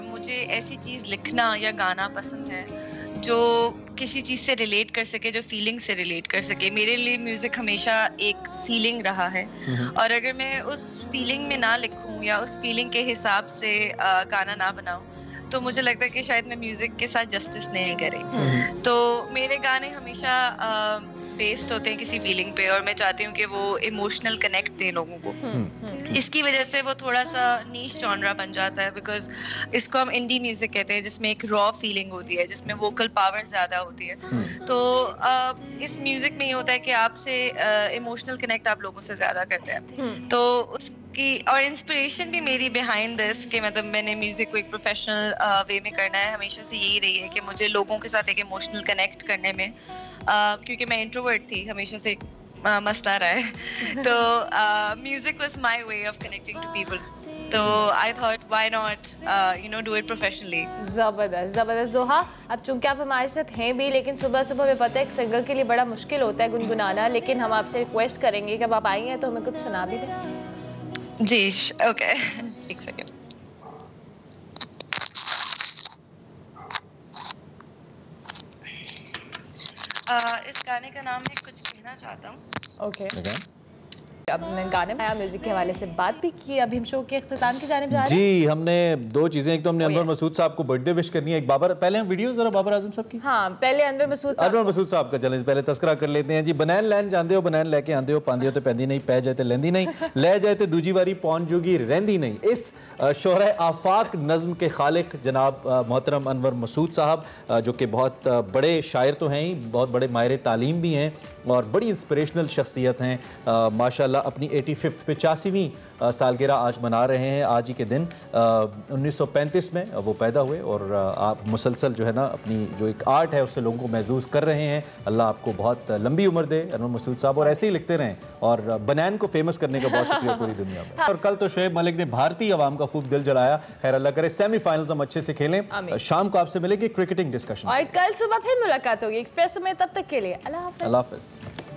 मुझे ऐसी चीज़ लिखना या गाना पसंद है जो किसी चीज़ से रिलेट कर सके, जो फीलिंग से रिलेट कर सके। मेरे लिए म्यूज़िक हमेशा एक फीलिंग रहा है, और अगर मैं उस फीलिंग में ना लिखूं या उस फीलिंग के हिसाब से गाना ना बनाऊं, तो मुझे लगता है कि शायद मैं म्यूज़िक के साथ जस्टिस नहीं करी। तो मेरे गाने हमेशा बेस्ड होते हैं किसी फीलिंग पे, और मैं चाहती हूँ कि वो इमोशनल कनेक्ट दें लोगों को। इसकी वजह से वो थोड़ा सा नीश जॉनरा बन जाता है, बिकॉज इसको हम इंडी म्यूजिक कहते हैं, जिसमें एक रॉ फीलिंग होती है, जिसमें वोकल पावर ज्यादा होती है। तो इस म्यूजिक में ये होता है कि आपसे इमोशनल कनेक्ट आप लोगों से ज्यादा करते हैं। तो उसकी और इंस्पिरेशन भी मेरी बिहाइंड दिस कि मतलब मैंने म्यूजिक को एक प्रोफेशनल वे में करना है, हमेशा से यही रही है कि मुझे लोगों के साथ एक इमोशनल कनेक्ट करने में, क्योंकि मैं इंट्रोवर्ट थी हमेशा से, मसला रहा है। तो music was my way of connecting to people, तो I thought why not do it professionally.
ज़बरदस्त ज़बरदस्त। जोहा, अब चूंकि आप हमारे साथ हैं भी, लेकिन सुबह सुबह हमें पता है एक सिंगर के लिए बड़ा मुश्किल होता है गुनगुनाना, लेकिन हम आपसे रिक्वेस्ट करेंगे कि अब आप आई हैं तो हमें कुछ सुना भी दें।
जी ओके, एक सेकेंड। इस गाने का नाम है कुछ कहना चाहता हूँ।
ओके। अब गाने में म्यूजिक के हवाले से बात भी की, अभी हम शो के इख्तिताम की जानिब जा रहे हैं।
जी, हमने 2 चीजें, एक तो हमने अनवर मसूद साहब को बर्थडे विश करनी है, एक बाबर, पहले हम वीडियो जरा बाबर आजम साहब की।
हाँ, पहले अनवर मसूद
साहब का चैलेंज पहले तस्करा कर लेते हैं जी। बनैन लैन जाते हो, बनैन लेके आंदे हो, पांदे हो तो पैंदी नहीं, पै जाए तो लेंदी नहीं, ले जाए तो दूजी बारी पौन जोगी रहंदी नहीं। इस शोहरे आफाक नज़्म के खालिक जनाब मोहतरम अनवर मसूद साहब, जो कि बहुत बड़े शायर तो हैं ही, बहुत बड़े माहिर तालीम भी हैं और बड़ी इंस्पिरेशनल शख्सियत हैं माशाल्लाह। अपनी 85वीं सालगिरह आज मना रहे हैं। आज ही के दिन 1935 में वो पैदा हुए, और आप मुसलसल जो है ना अपनी जो एक आर्ट है उससे लोगों को महसूस कर रहे हैं। अल्लाह आपको बहुत लंबी उम्र दे अनवर मसूद साहब, और ऐसे ही लिखते रहें, और बनैन को फेमस करने का बहुत शुक्रिया पूरी दुनिया में। और कल तो शोएब मलिक ने भारतीय अवाम का खूब दिल जलाया। खैर अल्लाह करे सेमीफाइनल्स हम अच्छे से खेलें। शाम को आपसे मिलेंगे क्रिकेटिंग डिस्कशन,
और कल सुबह फिर मुलाकात होगी एक्सप्रेसो में। तब तक के लिए अल्लाह हाफ़िज़।
अल्लाह हाफ़िज़।